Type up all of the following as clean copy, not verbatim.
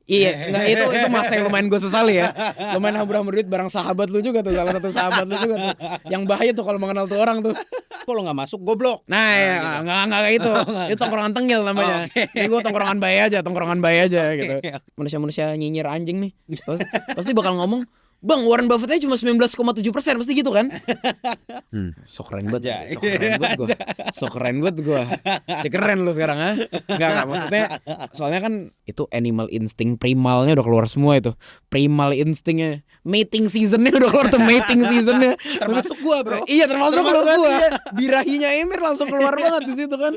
Iya, enggak itu masa yang lumayan gue sesali ya. Lumayan hambur-hambur duit bareng sahabat lu juga tuh, salah satu sahabat lu juga tuh. Yang bahaya tuh kalau mengenal tuh orang tuh. Kalau nggak masuk goblok. Nah, ya, Gitu. enggak itu. Itu tongkrongan tengil namanya. Ini gue tongkrongan bayi aja gitu. Manusia-manusia nyinyir anjing nih. Pasti bakal ngomong, "Bang, Warren Buffett-nya cuma 19,7%." Pasti gitu kan? So keren banget. So keren banget gue. Si keren lu sekarang, ha? Enggak, maksudnya soalnya kan itu animal instinct primalnya udah keluar semua itu. Primal instingnya, mating seasonnya udah keluar tuh, mating seasonnya. Termasuk gua, bro. Iya, termasuk lu kan. Iya. Birahinya Emir langsung keluar banget di situ kan.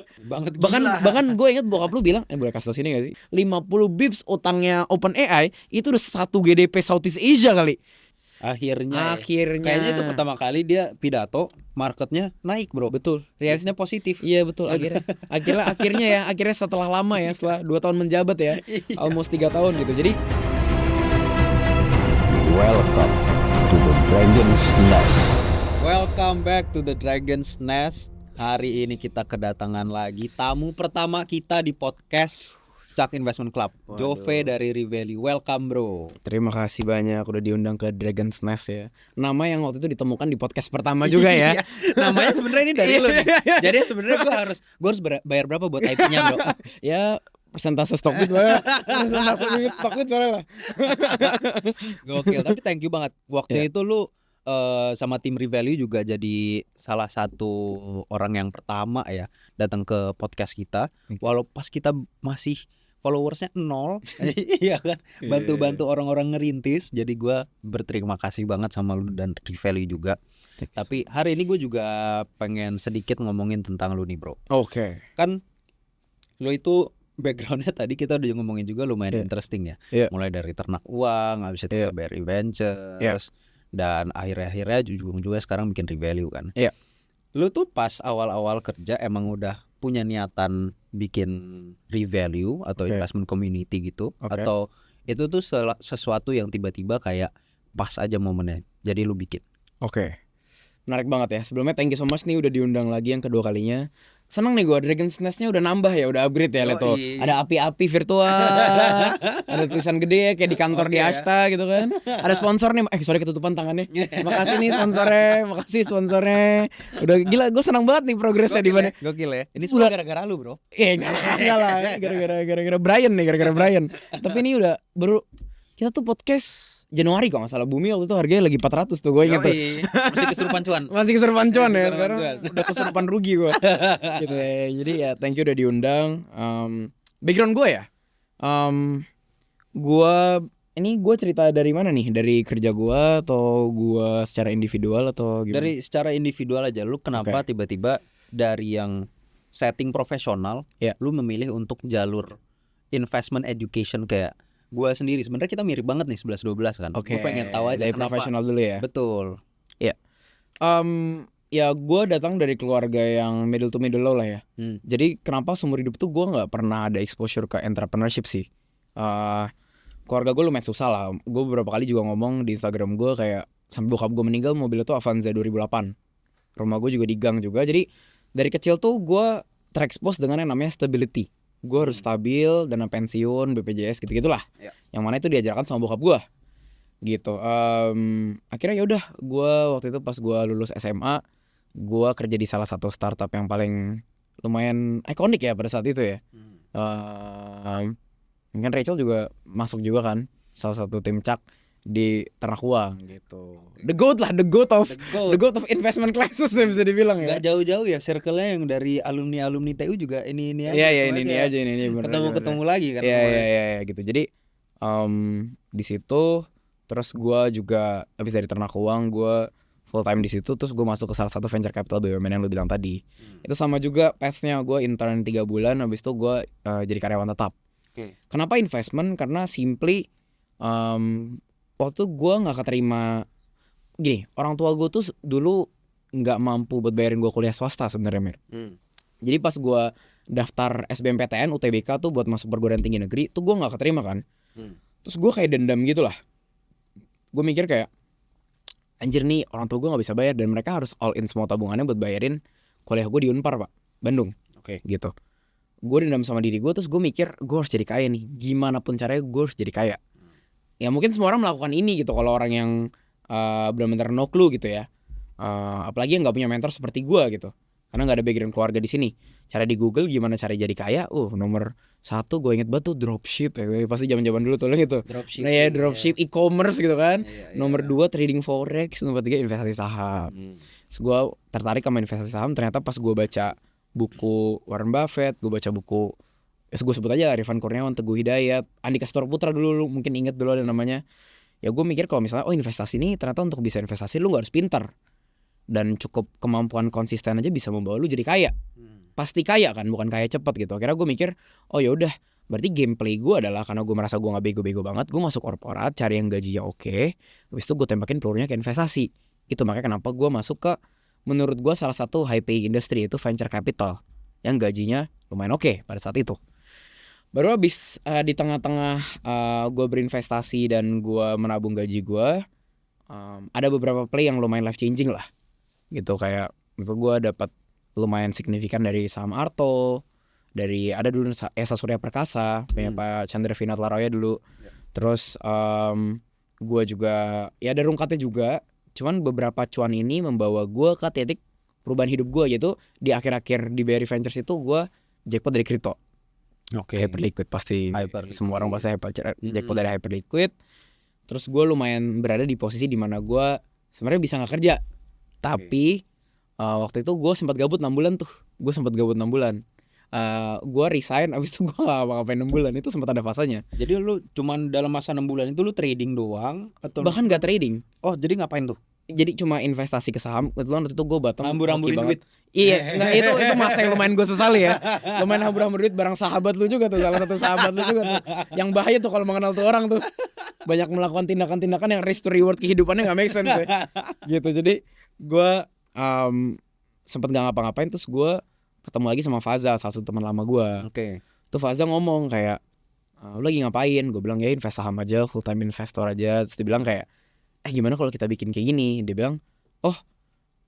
Bahkan gue inget bokap lu bilang, boleh kasih tau sini gak sih? 50 bips utangnya OpenAI itu udah 1 GDP Southeast Asia kali. Akhirnya kayaknya itu pertama kali dia pidato, marketnya naik, bro. Betul. Reaksinya positif. Iya betul. Akhirnya setelah lama ya, setelah 2 tahun menjabat ya, almost 3 tahun gitu. Jadi welcome to the Dragon's Nest. Welcome back to the Dragon's Nest. Hari ini kita kedatangan lagi tamu pertama kita di podcast Cak Investment Club. Jove dari Revalue. Welcome, bro. Terima kasih banyak udah diundang ke Dragon's Nest ya. Nama yang waktu itu ditemukan di podcast pertama juga ya. Namanya sebenarnya ini dari lu nih. Jadi sebenarnya gue harus bayar berapa buat IP-nya, bro? Ya persentase stock bit lah. Persentase stock bit lah. Gokil, tapi thank you banget. Waktu itu lu sama tim Revalue juga jadi salah satu orang yang pertama ya datang ke podcast kita. Walau pas kita masih followersnya 0, iya kan, bantu orang-orang ngerintis. Jadi gue berterima kasih banget sama lu dan Revalue juga. Tapi hari ini gue juga pengen sedikit ngomongin tentang lu nih, bro. Oke. Kan lu itu backgroundnya tadi kita udah ngomongin juga lumayan interesting ya. Mulai dari ternak uang, habis itu BRI Ventures, dan akhirnya juga sekarang bikin Revalue kan. Lu tuh pas awal-awal kerja emang udah punya niatan bikin Revalue atau investment community gitu, atau itu tuh sesuatu yang tiba-tiba kayak pas aja momennya jadi lu bikin? Oke. Menarik banget ya. Sebelumnya thank you so much nih udah diundang lagi yang kedua kalinya. Seneng nih gue, Dragon's Nest-nya udah nambah ya, udah upgrade ya. Lihat tuh, ada api-api virtual, ada tulisan gede ya kayak di kantor di Asta gitu kan. Ada sponsor nih, sorry ketutupan tangannya. Makasih nih sponsornya. Udah gila, gue senang banget nih progresnya di mana. Gokil ya. Ini semua gara-gara lu, bro. Enggak lah, gara-gara Brian. Tapi ini udah baru kita tuh podcast Januari kalau nggak salah. Bumi waktu itu harganya lagi 400 tuh, gue inget tuh. Masih kesurupan cuan. Ya sekarang udah kesurupan rugi gue. Gitu ya. Jadi ya thank you udah diundang. Background gue ya, gue cerita dari mana nih? Dari kerja gue atau gue secara individual atau gimana? Dari secara individual aja. Lu kenapa tiba-tiba dari yang setting profesional, lu memilih untuk jalur investment education kayak gua sendiri? Sebenarnya kita mirip banget nih 11-12 kan. Gue pengen tahu aja dari kenapa. profesional dulu ya. Betul. Ya. Ya gue datang dari keluarga yang middle to middle low lah ya. Jadi kenapa seumur hidup tuh gue nggak pernah ada exposure ke entrepreneurship sih. Keluarga gue lumayan susah lah. Gue beberapa kali juga ngomong di Instagram gue kayak sampai bokap gue meninggal mobilnya tuh Avanza 2008. Rumah gue juga di gang juga. Jadi dari kecil tuh gue terekspos dengan yang namanya stability. Gue harus stabil, dana pensiun, BPJS gitu-gitulah. Yang mana itu diajarkan sama bokap gue gitu. Akhirnya yaudah gue waktu itu pas gue lulus SMA, gue kerja di salah satu startup yang paling lumayan ikonik ya pada saat itu ya. Mungkin Rachel juga masuk juga kan, salah satu tim Cak di ternak uang gitu. The goat of investment classes ya bisa dibilang ya. Gak jauh-jauh ya circle-nya yang dari alumni TU juga ini aja. Iya ini aja. Ketemu lagi kan. Iya gitu. Jadi di situ terus gue juga habis dari ternak uang gue full time di situ, terus gue masuk ke salah satu venture capital BUMN yang lu bilang tadi. Itu sama juga path-nya, gue intern 3 bulan, habis itu gue jadi karyawan tetap. Kenapa investment? Karena simply waktu gue nggak keterima. Gini, orang tua gue tuh dulu nggak mampu buat bayarin gue kuliah swasta sebenarnya, Mir. Jadi pas gue daftar SBMPTN UTBK tuh buat masuk perguruan tinggi negeri tuh gue nggak keterima kan. Terus gue kayak dendam gitu lah. Gue mikir kayak anjir nih, orang tua gue nggak bisa bayar dan mereka harus all in semua tabungannya buat bayarin kuliah gue di Unpar, Pak, Bandung. Gitu. gue dendam sama diri gue, terus gue mikir gue harus jadi kaya nih, gimana pun caranya gue harus jadi kaya. Ya mungkin semua orang melakukan ini gitu kalau orang yang benar-benar no clue gitu ya. Apalagi yang nggak punya mentor seperti gue gitu, karena nggak ada background keluarga di sini. Cara di Google gimana cara jadi kaya, nomor satu gue inget banget tuh dropship ya, pasti zaman dulu tuh gitu. Dropship, Nah ya dropship, e-commerce gitu kan. Nomor iya. 2 trading forex, nomor 3 investasi saham. Terus gue tertarik sama investasi saham, ternyata pas gue baca buku Warren Buffett, gue baca buku gue sebut aja Rifan Kurniawan, Teguh Hidayat, Andika Storputra dulu, lu mungkin inget dulu ada namanya. Ya gue mikir kalau misalnya investasi ini ternyata untuk bisa investasi lu gak harus pintar, dan cukup kemampuan konsisten aja bisa membawa lu jadi kaya. Pasti kaya kan, bukan kaya cepat gitu. Akhirnya gue mikir, ya udah, berarti gameplay gue adalah karena gue merasa gue nggak bego-bego banget, gue masuk korporat, cari yang gajinya oke, habis itu gue tembakin pelurunya ke investasi. Itu makanya kenapa gue masuk ke, menurut gue salah satu high paying industry, itu venture capital, yang gajinya lumayan oke pada saat itu. Baru habis di tengah-tengah gue berinvestasi dan gue menabung gaji gue, ada beberapa play yang lumayan life changing lah gitu. Kayak menurut gue dapat lumayan signifikan dari saham Arto, dari ada dulu Esa Surya Perkasa, punya Pak Chandra Vinat Laroya dulu. Terus gue juga ya ada rungkatnya juga. Cuman beberapa cuan ini membawa gue ke titik perubahan hidup gue, yaitu di akhir-akhir di BRI Ventures itu gue jackpot dari kripto. Hyperliquid pasti semua orang pasti jackpot dari Hyperliquid. Terus gue lumayan berada di posisi dimana gue sebenarnya bisa nggak kerja, tapi waktu itu gue sempat gabut 6 bulan tuh. Gue resign, abis itu gue gak ngapain 6 bulan. Itu sempat ada fasanya. Jadi lu cuman dalam masa 6 bulan itu lu trading doang atau bahkan gak trading? Oh jadi ngapain tuh? Jadi cuma investasi ke saham. Kebetulan waktu itu gue Batam Hambur-hamburin duit. Iya, enggak, itu masa yang lumayan gue sesali ya. Lumayan hambur-hambur duit bareng sahabat lu juga tuh, salah satu sahabat lu juga tuh. Yang bahaya tuh kalau mengenal tuh orang tuh. Banyak melakukan tindakan-tindakan yang risk to reward kehidupannya gak make sense ya. Gitu. Jadi gue sempet gak ngapa-ngapain. Terus gue ketemu lagi sama Faza, salah satu teman lama gue. Tuh Faza ngomong kayak, lu lagi ngapain? Gue bilang ya invest saham aja, full time investor aja. Terus dia bilang kayak, gimana kalau kita bikin kayak gini? Dia bilang,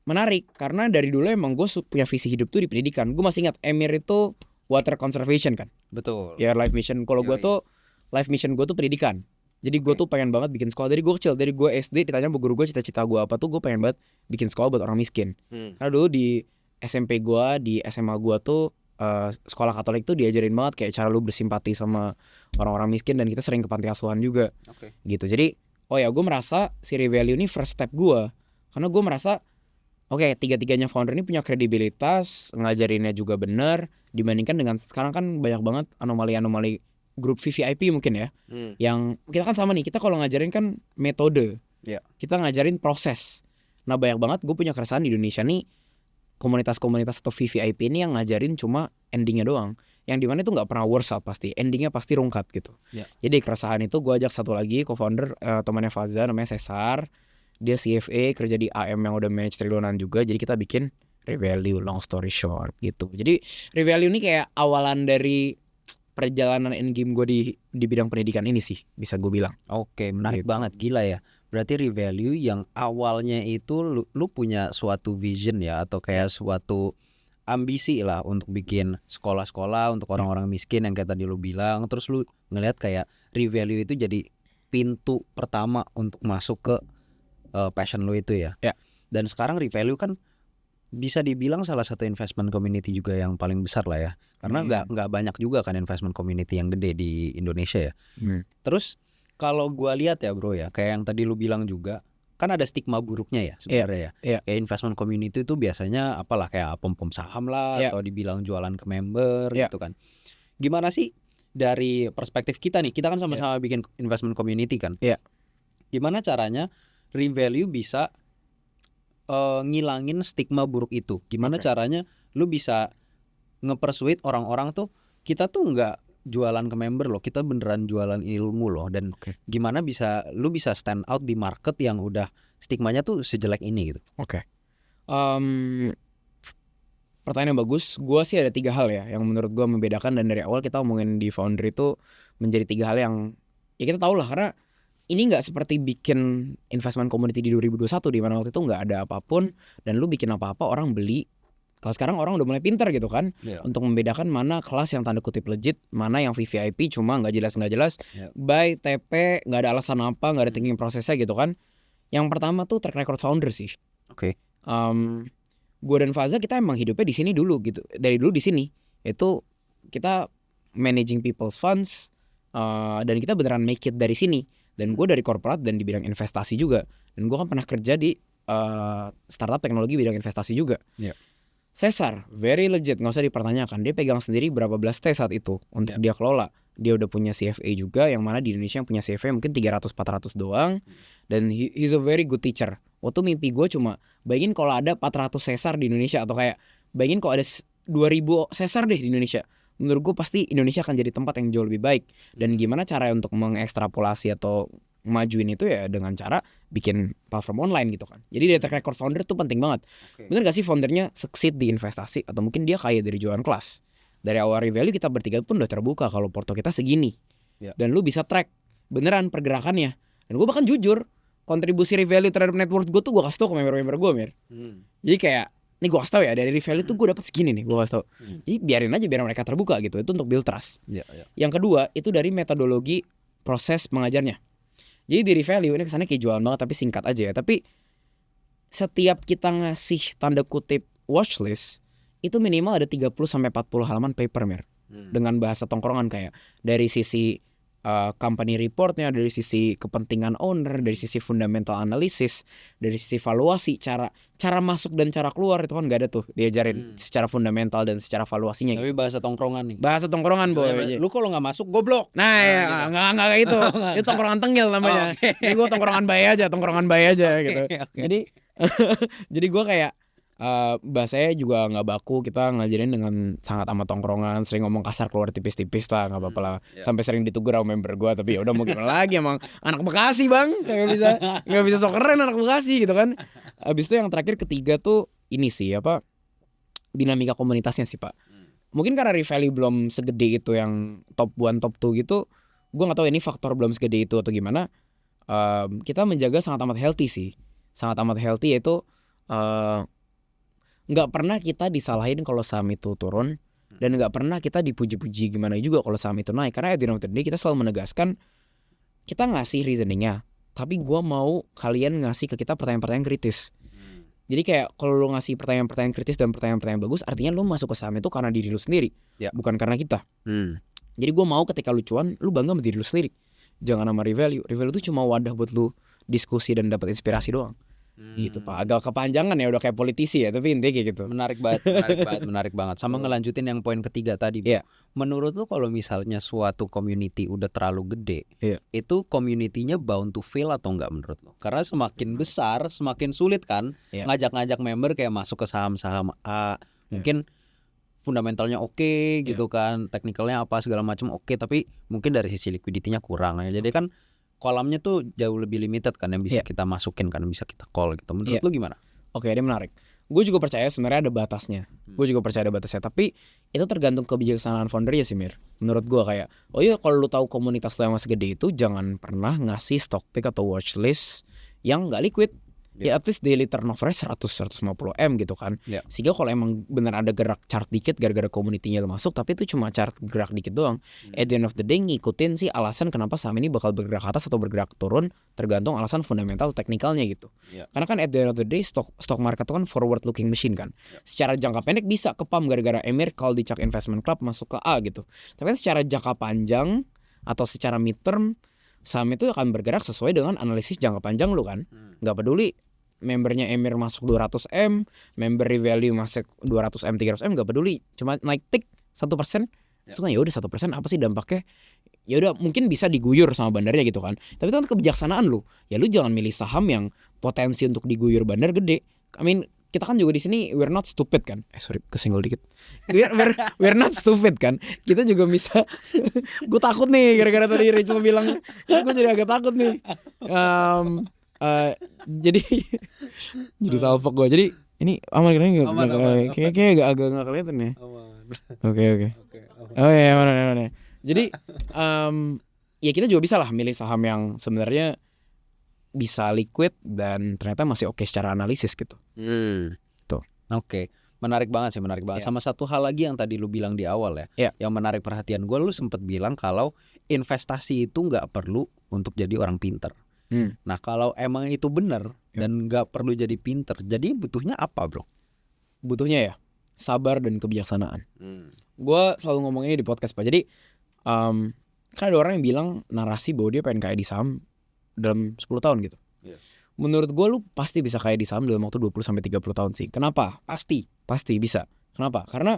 menarik, karena dari dulu emang gue punya visi hidup tuh di pendidikan. Gue masih ingat Emir itu water conservation kan. Betul. Ya life mission. Kalau gue tuh life mission gue tuh pendidikan. Jadi gue tuh pengen banget bikin sekolah dari gue kecil. Dari gue SD ditanya sama guru gue cita-cita gue apa tuh, gue pengen banget bikin sekolah buat orang miskin. Karena dulu di SMP gue, di SMA gue tuh sekolah Katolik tuh diajarin banget kayak cara lu bersimpati sama orang-orang miskin, dan kita sering ke panti asuhan juga. Gitu. Jadi gue merasa si Revalue ini first step gue, karena gue merasa tiga-tiganya founder ini punya kredibilitas, ngajarinnya juga bener, dibandingkan dengan sekarang kan banyak banget anomali-anomali grup VVIP mungkin ya. Yang kita kan sama nih, kita kalau ngajarin kan metode, kita ngajarin proses. Nah banyak banget gue punya keresahan di Indonesia nih, komunitas-komunitas atau VVIP ini yang ngajarin cuma endingnya doang, yang dimana itu nggak pernah workshop, pasti endingnya pasti rungkat gitu. Jadi keresahan itu gue ajak satu lagi co-founder, temannya Faza, namanya Cesar. Dia CFA, kerja di AM yang udah manage triliunan juga. Jadi kita bikin Revalue, long story short gitu. Jadi Revalue ini kayak awalan dari perjalanan endgame gue di bidang pendidikan ini sih, bisa gue bilang. Menarik banget, gila ya. Berarti Revalue yang awalnya itu lu punya suatu vision ya, atau kayak suatu ambisi lah untuk bikin sekolah-sekolah untuk orang-orang miskin yang kayak tadi lu bilang. Terus lu ngeliat kayak Revalue itu jadi pintu pertama untuk masuk ke passion lu itu ya. Dan sekarang Revalue kan bisa dibilang salah satu investment community juga yang paling besar lah ya. Karena nggak banyak juga kan investment community yang gede di Indonesia ya. Terus kalau gua lihat ya bro ya, kayak yang tadi lu bilang juga, kan ada stigma buruknya ya sebenarnya ya. Kayak investment community itu biasanya apalah kayak pom-pom saham lah, atau dibilang jualan ke member gitu kan. Gimana sih dari perspektif kita nih? Kita kan sama-sama bikin investment community kan. Gimana caranya Revalue bisa ngilangin stigma buruk itu? Gimana caranya lu bisa nge-persuade orang-orang tuh, kita tuh nggak jualan ke member loh, kita beneran jualan ilmu loh. Dan gimana lu bisa stand out di market yang udah stigmanya tuh sejelek ini gitu. Pertanyaan yang bagus. Gue sih ada 3 hal ya yang menurut gue membedakan, dan dari awal kita ngomongin di founder itu menjadi 3 hal yang ya kita tahu lah, karena ini nggak seperti bikin investment community di 2021 di mana waktu itu nggak ada apapun dan lu bikin apa-apa orang beli Kalau sekarang orang udah mulai pintar gitu kan, untuk membedakan mana kelas yang tanda kutip legit, mana yang VVIP cuma nggak jelas, buy TP nggak ada alasan apa, nggak ada thinking prosesnya gitu kan. Yang pertama tuh track record founder sih. Oke. Gue dan Faza kita emang hidupnya di sini dulu gitu, dari dulu di sini. Itu kita managing people's funds, dan kita beneran make it dari sini. Dan gue dari corporate dan di bidang investasi juga. Dan gue kan pernah kerja di startup teknologi bidang investasi juga. Cesar, very legit, nggak usah dipertanyakan. Dia pegang sendiri berapa belas T saat itu untuk dia kelola. Dia udah punya CFA juga, yang mana di Indonesia yang punya CFA mungkin 300-400 doang. Dan he's a very good teacher. Waktu mimpi gue cuma bayangin kalau ada 400 Cesar di Indonesia, atau kayak bayangin kalau ada 2000 Cesar deh di Indonesia. Menurut gue pasti Indonesia akan jadi tempat yang jauh lebih baik. Dan gimana cara untuk mengekstrapolasi atau majuin itu ya dengan cara bikin platform online gitu kan. Jadi data record founder tuh penting banget. Bener gak sih foundernya succeed di investasi, atau mungkin dia kaya dari jualan kelas. Dari awal revalue kita bertiga pun udah terbuka kalau porto kita segini. Dan lu bisa track beneran pergerakannya. Dan gue bahkan jujur, kontribusi revalue terhadap net worth gue tuh gue kasih tau ke member-member gue, Mir. Jadi kayak nih gue kasih tau ya, dari revalue tuh gue dapet segini nih, gue kasih tau. Jadi biarin aja biar mereka terbuka gitu. Itu untuk build trust. Yang kedua itu dari metodologi proses mengajarnya. Jadi di revalue ini kesannya kayak jualan banget tapi singkat aja ya. Tapi setiap kita ngasih tanda kutip watchlist itu minimal ada 30-40 halaman paper, Mir. Dengan bahasa tongkrongan kayak dari sisi company reportnya, dari sisi kepentingan owner, dari sisi fundamental analysis, dari sisi valuasi, cara masuk dan cara keluar itu kan gak ada tuh diajarin secara fundamental dan secara valuasinya. Tapi bahasa tongkrongan nih. Bahasa tongkrongan, boy. Lu kalau nggak masuk goblok. Nah ya gitu. nggak kayak itu. Itu tongkrongan tengil namanya. Ini gue tongkrongan bay aja gitu. Jadi gue kayak bahasanya juga nggak baku, kita ngajarin dengan sangat amat tongkrongan, sering ngomong kasar keluar tipis-tipis lah, nggak apa-apa lah. Sampai sering ditegur sama member gue, tapi ya udah mau gimana lagi, emang anak Bekasi bang, nggak bisa sok keren anak Bekasi gitu kan. Abis itu yang terakhir ketiga tuh ini sih apa, dinamika komunitasnya sih Pak. Mungkin karena revalue belum segede itu yang top 1, top 2 gitu, gue nggak tahu ini faktor belum segede itu atau gimana. Kita menjaga sangat amat healthy sih, sangat amat healthy, yaitu nggak pernah kita disalahin kalau saham itu turun, dan nggak pernah kita dipuji-puji gimana juga kalau saham itu naik. Karena at the end of the day kita selalu menegaskan, kita ngasih reasoningnya, tapi gue mau kalian ngasih ke kita pertanyaan-pertanyaan kritis. Jadi kayak kalau lu ngasih pertanyaan-pertanyaan kritis dan pertanyaan-pertanyaan bagus, artinya lu masuk ke saham itu karena diri lu sendiri, bukan karena kita. Jadi gue mau ketika lu cuan, lu bangga sama diri lu sendiri, jangan sama revalue. Revalue itu cuma wadah buat lu diskusi dan dapat inspirasi doang. Gitu Pak, agak kepanjangan ya, udah kayak politisi ya, tapi intinya kayak gitu. Menarik banget. Sama ngelanjutin yang poin ketiga tadi, menurut lu kalau misalnya suatu community udah terlalu gede, itu community-nya bound to fail atau enggak menurut lu? Karena semakin besar semakin sulit kan ngajak-ngajak member kayak masuk ke saham-saham A, mungkin fundamentalnya oke gitu kan, teknikalnya apa segala macam oke, tapi mungkin dari sisi liquidity-nya kurang ya. Jadi kan kolamnya tuh jauh lebih limited kan yang bisa kita masukin kan, bisa kita call gitu. Menurut lu gimana? Oke, ini menarik. Gue juga percaya sebenarnya ada batasnya. Tapi itu tergantung kebijaksanaan foundernya sih, Mir. Menurut gue kayak, oh iya kalau lu tahu komunitas lu yang masih gede itu, jangan pernah ngasih stock pick atau watch list yang nggak liquid. Ya at least daily turnover 100-150 M gitu kan. Sehingga kalau emang benar ada gerak chart dikit gara-gara community-nya masuk, tapi itu cuma chart gerak dikit doang. At the end of the day ngikutin sih alasan kenapa saham ini bakal bergerak atas atau bergerak turun, tergantung alasan fundamental teknikalnya gitu. Karena kan at the end of the day stock market itu kan forward looking machine kan. Secara jangka pendek bisa kepam gara-gara Emir kalau di Chuck Investment Club masuk ke A gitu. Tapi kan secara jangka panjang atau secara midterm, saham itu akan bergerak sesuai dengan analisis jangka panjang lu kan. Gak peduli membernya Emir masuk 200M, member revalue masuk 200M, 300M, gak peduli, cuma naik tik 1%. So kan ya udah 1% apa sih dampaknya? Ya udah mungkin bisa diguyur sama bandarnya gitu kan. Tapi itu kan kebijaksanaan lu. Ya lu jangan milih saham yang potensi untuk diguyur bandar gede. I mean, kita kan juga di sini we're not stupid kan. Sorry kesenggol dikit. We're not stupid kan. Kita juga bisa. Gue takut nih gara-gara tadi Rachel bilang, gue jadi agak takut nih. Jadi salfok gue. Jadi ini aman kayak agak nggak kelihatan ya. Oke. Oh ya aman. Jadi ya kita juga bisa lah milih saham yang sebenarnya bisa liquid dan ternyata masih oke secara analisis gitu. Tuh. Oke. Menarik banget sih, menarik banget. Sama satu hal lagi yang tadi lu bilang di awal ya, yang menarik perhatian gue, lu sempet bilang kalau investasi itu nggak perlu untuk jadi orang pinter. Nah kalau emang itu benar dan nggak perlu jadi pinter, jadi butuhnya apa bro? Butuhnya ya sabar dan kebijaksanaan. Gue selalu ngomong ini di podcast Pak. Jadi kan ada orang yang bilang narasi bahwa dia pengen kaya di saham dalam 10 tahun gitu. Menurut gue lu pasti bisa kaya di saham dalam waktu 20-30 tahun sih. Kenapa? Pasti bisa. Kenapa? Karena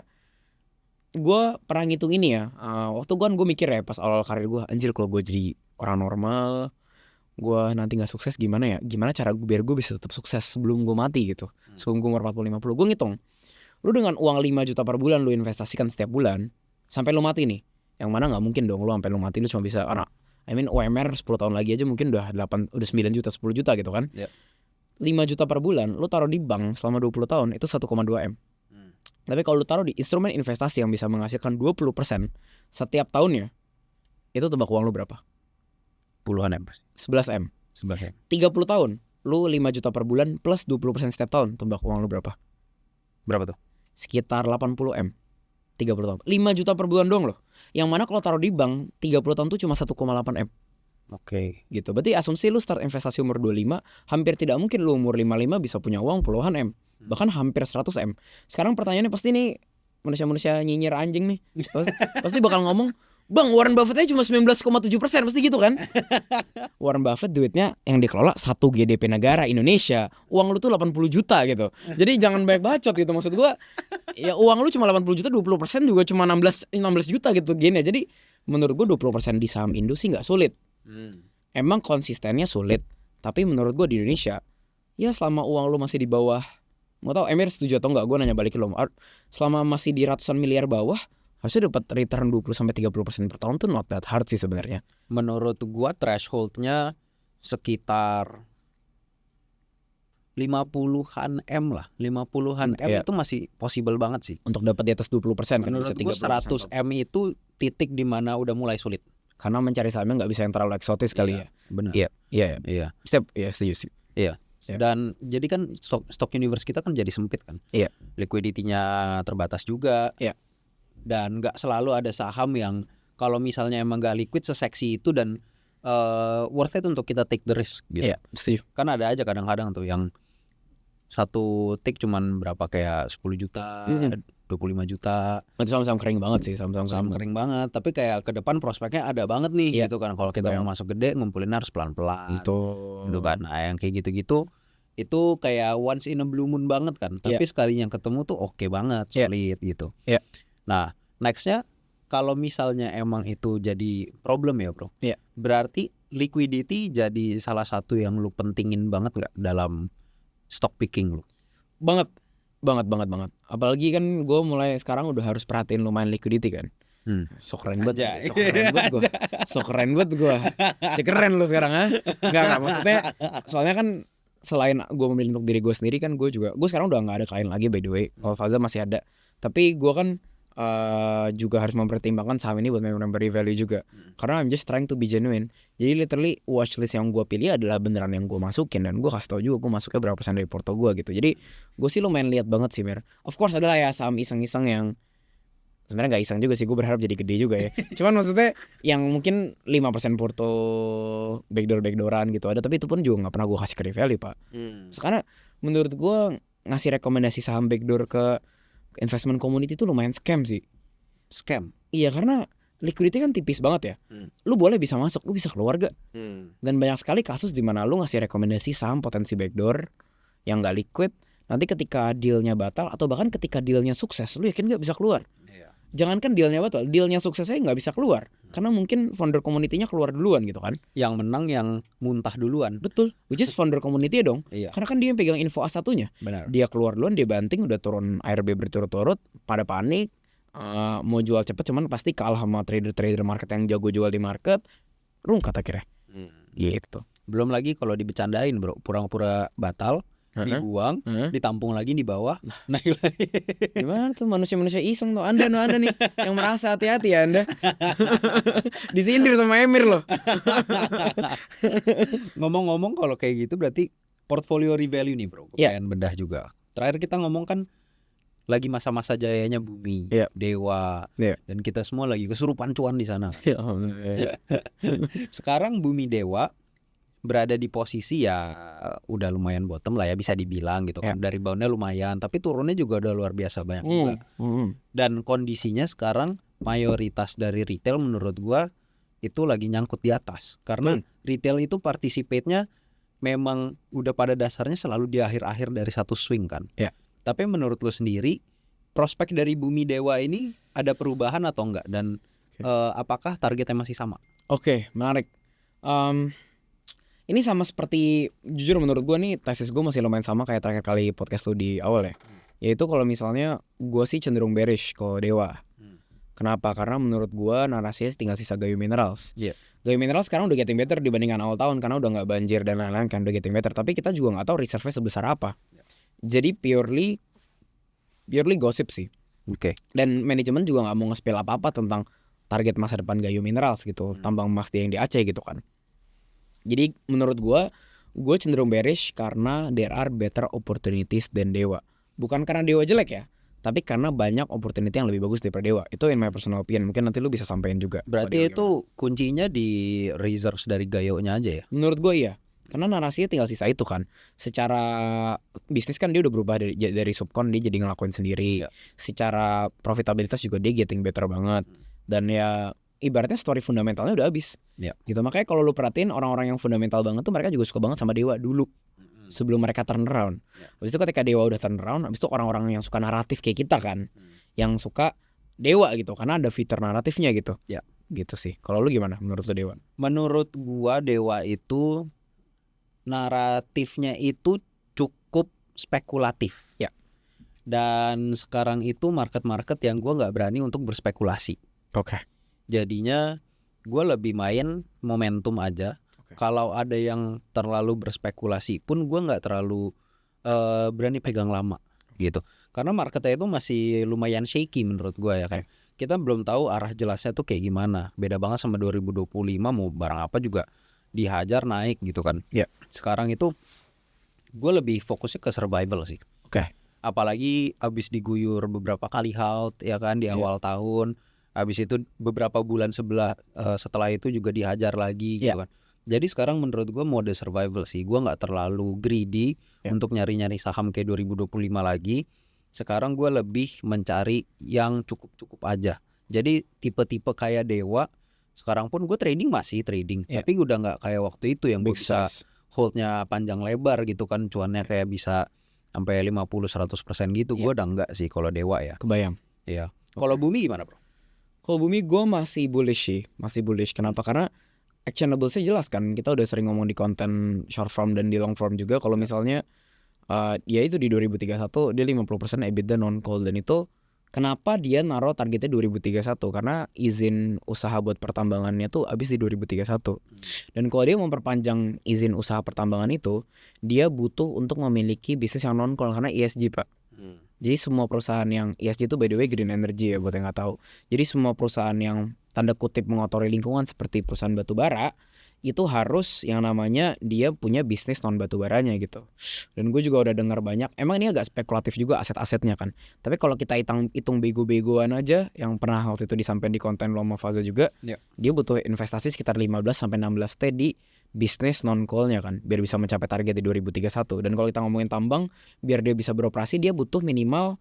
gue pernah ngitung ini ya. Waktu gue mikir ya pas awal karir gue, anjir kalau gue jadi orang normal, gue nanti gak sukses gimana ya? Gimana cara biar gue bisa tetap sukses sebelum gue mati gitu. Sebelum gue umur 40-50. Gue ngitung, lu dengan uang 5 juta per bulan lu investasikan setiap bulan sampai lu mati nih. Yang mana gak mungkin dong lu sampai lu mati lu cuma bisa UMR 10 tahun lagi aja mungkin udah 9 juta 10 juta gitu kan. 5 juta per bulan lu taruh di bank selama 20 tahun itu 1,2 M. Tapi kalau lu taruh di instrumen investasi yang bisa menghasilkan 20% setiap tahunnya, itu tebak uang lu berapa? Puluhan M. 11 M. 11 M. 30 tahun lu 5 juta per bulan plus 20% setiap tahun, tebak uang lu berapa? Berapa tuh? Sekitar 80 M. 30 tahun. 5 juta per bulan doang loh. Yang mana kalau taruh di bank 30 tahun tuh cuma 1,8 M. Oke. Gitu. Berarti asumsi lu start investasi umur 25, hampir tidak mungkin lu umur 55 bisa punya uang puluhan M. Bahkan hampir 100 M. Sekarang pertanyaannya pasti nih manusia-manusia nyinyir anjing nih. Pasti bakal ngomong, "Bang, Warren Buffett-nya cuma 19,7%." Pasti gitu kan? Warren Buffett duitnya yang dikelola 1 GDP negara Indonesia. Uang lu tuh 80 juta gitu. Jadi jangan banyak bacot gitu. Maksud gua, ya uang lu cuma 80 juta, 20% juga cuma 16 juta gitu gini. Jadi menurut gua 20% di saham Indo sih gak sulit. Emang konsistennya sulit. Tapi menurut gua di Indonesia, ya selama uang lu masih di bawah, mau tau Emir setuju atau enggak, gua nanya balik ke lo. Selama masih di ratusan miliar bawah, harusnya dapat return 20-30% per tahun tuh not that hard sih sebenarnya. Menurut gua thresholdnya sekitar 50-an M lah. 50-an M itu masih possible banget sih. Untuk dapat di atas 20% kan. Menurut gua 100 M itu titik di mana udah mulai sulit. Karena mencari sahamnya nggak bisa yang terlalu eksotis kali ya. Benar. Iya. Step ya setuju sih. Iya. Dan jadi kan stock universe kita kan jadi sempit kan. Iya. Liquidity-nya terbatas juga. Iya. Dan nggak selalu ada saham yang kalau misalnya emang nggak liquid seseksi itu dan worth it untuk kita take the risk gitu. Iya, setuju. Kan ada aja kadang-kadang tuh yang satu tick cuman berapa kayak 10 juta, 25 juta. Itu saham-saham kering banget sih, saham-saham kering banget. Tapi kayak ke depan prospeknya ada banget nih gitu kan. Kalau kita mau masuk gede ngumpulinnya harus pelan-pelan. Itu kan. Nah, yang kayak gitu-gitu itu kayak once in a blue moon banget kan. Tapi sekali yang ketemu tuh oke banget, solid gitu. Nah, nextnya kalau misalnya emang itu jadi problem ya bro, berarti liquidity jadi salah satu yang lu pentingin banget nggak dalam stock picking lu? Banget. Apalagi kan gue mulai sekarang udah harus perhatiin lumayan liquidity kan. So keren banget gue. Si keren lu sekarang ha? Enggak maksudnya soalnya kan selain gue memilih untuk diri gue sendiri kan gue sekarang udah nggak ada klien lagi by the way. Kalau Faza masih ada. Tapi gue kan juga harus mempertimbangkan saham ini buat memberi value juga. Karena I'm just trying to be genuine. Jadi literally watchlist yang gue pilih adalah beneran yang gue masukin. Dan gue kasih tau juga gue masuknya berapa persen dari porto gue gitu. Jadi gue sih lumayan lihat banget sih Mir. Of course adalah ya saham iseng-iseng yang sebenarnya gak iseng juga sih, gue berharap jadi gede juga ya. Cuman maksudnya yang mungkin 5% porto backdooran gitu ada. Tapi itu pun juga gak pernah gue kasih carry value pak. Karena menurut gue ngasih rekomendasi saham backdoor ke investment community itu lumayan scam sih. Scam? Iya karena liquidity kan tipis banget ya. Lu boleh bisa masuk, lu bisa keluar gak? Dan banyak sekali kasus dimana lu ngasih rekomendasi saham potensi backdoor yang gak liquid. Nanti ketika dealnya batal atau bahkan ketika dealnya sukses, lu yakin gak bisa keluar? Jangankan dealnya batal, dealnya sukses aja gak bisa keluar. Karena mungkin founder community-nya keluar duluan gitu kan. Yang menang yang muntah duluan. Betul, which is founder community dong. Karena kan dia yang pegang info A1-nya. Benar. Dia keluar duluan, dia banting, udah turun ARB berturut-turut, pada panik, mau jual cepet cuman pasti kalah sama trader-trader market yang jago jual di market, rungkat akhirnya. Gitu. Belum lagi kalau dibecandain bro, pura-pura batal, dibuang, ditampung lagi di bawah, naik lagi. Gimana tuh manusia-manusia iseng tuh? Anda nih yang merasa hati-hati ya Anda. Disindir sama Emir loh. Ngomong-ngomong kalau kayak gitu berarti portfolio revalue nih bro, pengen bedah juga. Terakhir kita ngomong kan lagi masa-masa jayanya Bumi, Dewa, dan kita semua lagi kesurupan cuan di sana. Sekarang Bumi Dewa berada di posisi ya udah lumayan bottom lah ya, bisa dibilang gitu kan. Dari boundnya lumayan, tapi turunnya juga udah luar biasa banyak juga. Dan kondisinya sekarang mayoritas dari retail menurut gua itu lagi nyangkut di atas, karena retail itu participate-nya memang udah pada dasarnya selalu di akhir-akhir dari satu swing kan. Tapi menurut lo sendiri, prospek dari Bumi Dewa ini ada perubahan atau enggak, dan apakah targetnya masih sama? Oke, menarik. Ini sama seperti, jujur menurut gue nih tesis gue masih lumayan sama kayak terakhir kali podcast lu di awal ya. Yaitu kalau misalnya gue sih cenderung bearish kalau Dewa. Kenapa? Karena menurut gue narasinya tinggal sisa Gayo Minerals. Gayo Minerals sekarang udah getting better dibandingkan awal tahun karena udah nggak banjir dan lain-lain kan, udah getting better. Tapi kita juga nggak tahu reserve-nya sebesar apa. Jadi purely gosip sih. Dan manajemen juga nggak mau nge-spill apa-apa tentang target masa depan Gayo Minerals gitu, tambang emas dia yang di Aceh gitu kan. Jadi menurut gue cenderung bearish karena there are better opportunities than Dewa. Bukan karena Dewa jelek ya, tapi karena banyak opportunity yang lebih bagus daripada Dewa. Itu in my personal opinion. Mungkin nanti lu bisa sampein juga. Berarti itu kuncinya di reserves dari Gayo-nya aja ya? Menurut gue iya. Karena narasinya tinggal sisa itu kan. Secara bisnis kan dia udah berubah dari subkon dia jadi ngelakuin sendiri. Secara profitabilitas juga dia getting better banget. Dan ya ibaratnya story fundamentalnya udah habis. Gitu. Makanya kalau lu perhatiin orang-orang yang fundamental banget tuh mereka juga suka banget sama Dewa dulu. Sebelum mereka turn around. Habis itu ketika Dewa udah turn around, habis itu orang-orang yang suka naratif kayak kita kan, yang suka Dewa gitu karena ada fitur naratifnya gitu. Gitu sih. Kalau lu gimana menurut lu Dewa? Menurut gua Dewa itu naratifnya itu cukup spekulatif. Dan sekarang itu market-market yang gua nggak berani untuk berspekulasi. Jadinya gue lebih main momentum aja. Kalau ada yang terlalu berspekulasi pun gue nggak terlalu berani pegang lama gitu. Karena marketnya itu masih lumayan shaky menurut gue ya kan. Kita belum tahu arah jelasnya tuh kayak gimana. Beda banget sama 2025 mau barang apa juga dihajar naik gitu kan. Sekarang itu gue lebih fokusnya ke survival sih. Apalagi abis diguyur beberapa kali halt ya kan di awal tahun. Habis itu beberapa bulan setelah itu juga dihajar lagi gitu kan. Jadi sekarang menurut gue mode survival sih. Gue gak terlalu greedy untuk nyari-nyari saham kayak 2025 lagi. Sekarang gue lebih mencari yang cukup-cukup aja. Jadi tipe-tipe kayak Dewa, sekarang pun gue masih trading. Tapi udah gak kayak waktu itu yang gue bisa holdnya panjang lebar gitu kan. Cuannya kayak bisa sampai 50-100% gitu. Gue udah enggak sih kalau Dewa ya. Kebayang. Kalau Bumi gimana bro? Kalau Bumi gue masih bullish sih. Masih bullish. Kenapa? Karena actionable-nya jelas kan. Kita udah sering ngomong di konten short form dan di long form juga. Kalau misalnya ya itu di 2031 dia 50% EBITDA non-call. Dan itu kenapa dia naruh targetnya 2031? Karena izin usaha buat pertambangannya tuh habis di 2031. Dan kalau dia memperpanjang izin usaha pertambangan itu, dia butuh untuk memiliki bisnis yang non-call karena ESG pak. Jadi semua perusahaan yang ESG itu by the way green energy ya buat yang nggak tahu. Jadi semua perusahaan yang tanda kutip mengotori lingkungan seperti perusahaan batubara itu harus yang namanya dia punya bisnis non batubaranya gitu. Dan gue juga udah dengar banyak. Emang ini agak spekulatif juga aset-asetnya kan. Tapi kalau kita hitung bego-begoan aja yang pernah waktu itu disampaikan di konten Loma Faza juga, dia butuh investasi sekitar 15-16 T di bisnis non-callnya kan, biar bisa mencapai target di 2031. Dan kalau kita ngomongin tambang, biar dia bisa beroperasi dia butuh minimal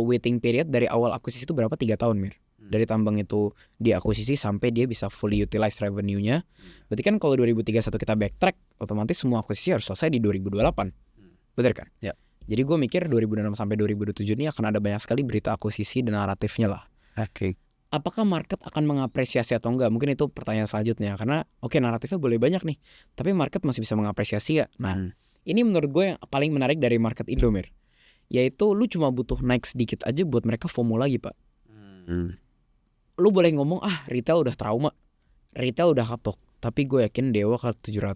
waiting period dari awal akuisisi itu berapa? 3 tahun Mir. Dari tambang itu diakuisisi sampai dia bisa fully utilize revenue-nya. Berarti kan kalau 2031 kita backtrack, otomatis semua akuisisi harus selesai di 2028. Bener kan? Jadi gue mikir 2006 sampai 2007 ini akan ada banyak sekali berita akuisisi dan naratifnya lah. Apakah market akan mengapresiasi atau enggak? Mungkin itu pertanyaan selanjutnya. Karena naratifnya boleh banyak nih, tapi market masih bisa mengapresiasi ya. Nah, ini menurut gue yang paling menarik dari market Indo Mir. Yaitu lu cuma butuh naik sedikit aja buat mereka FOMO lagi pak. Lu boleh ngomong retail udah trauma, retail udah kapok. Tapi gue yakin Dewa ke 700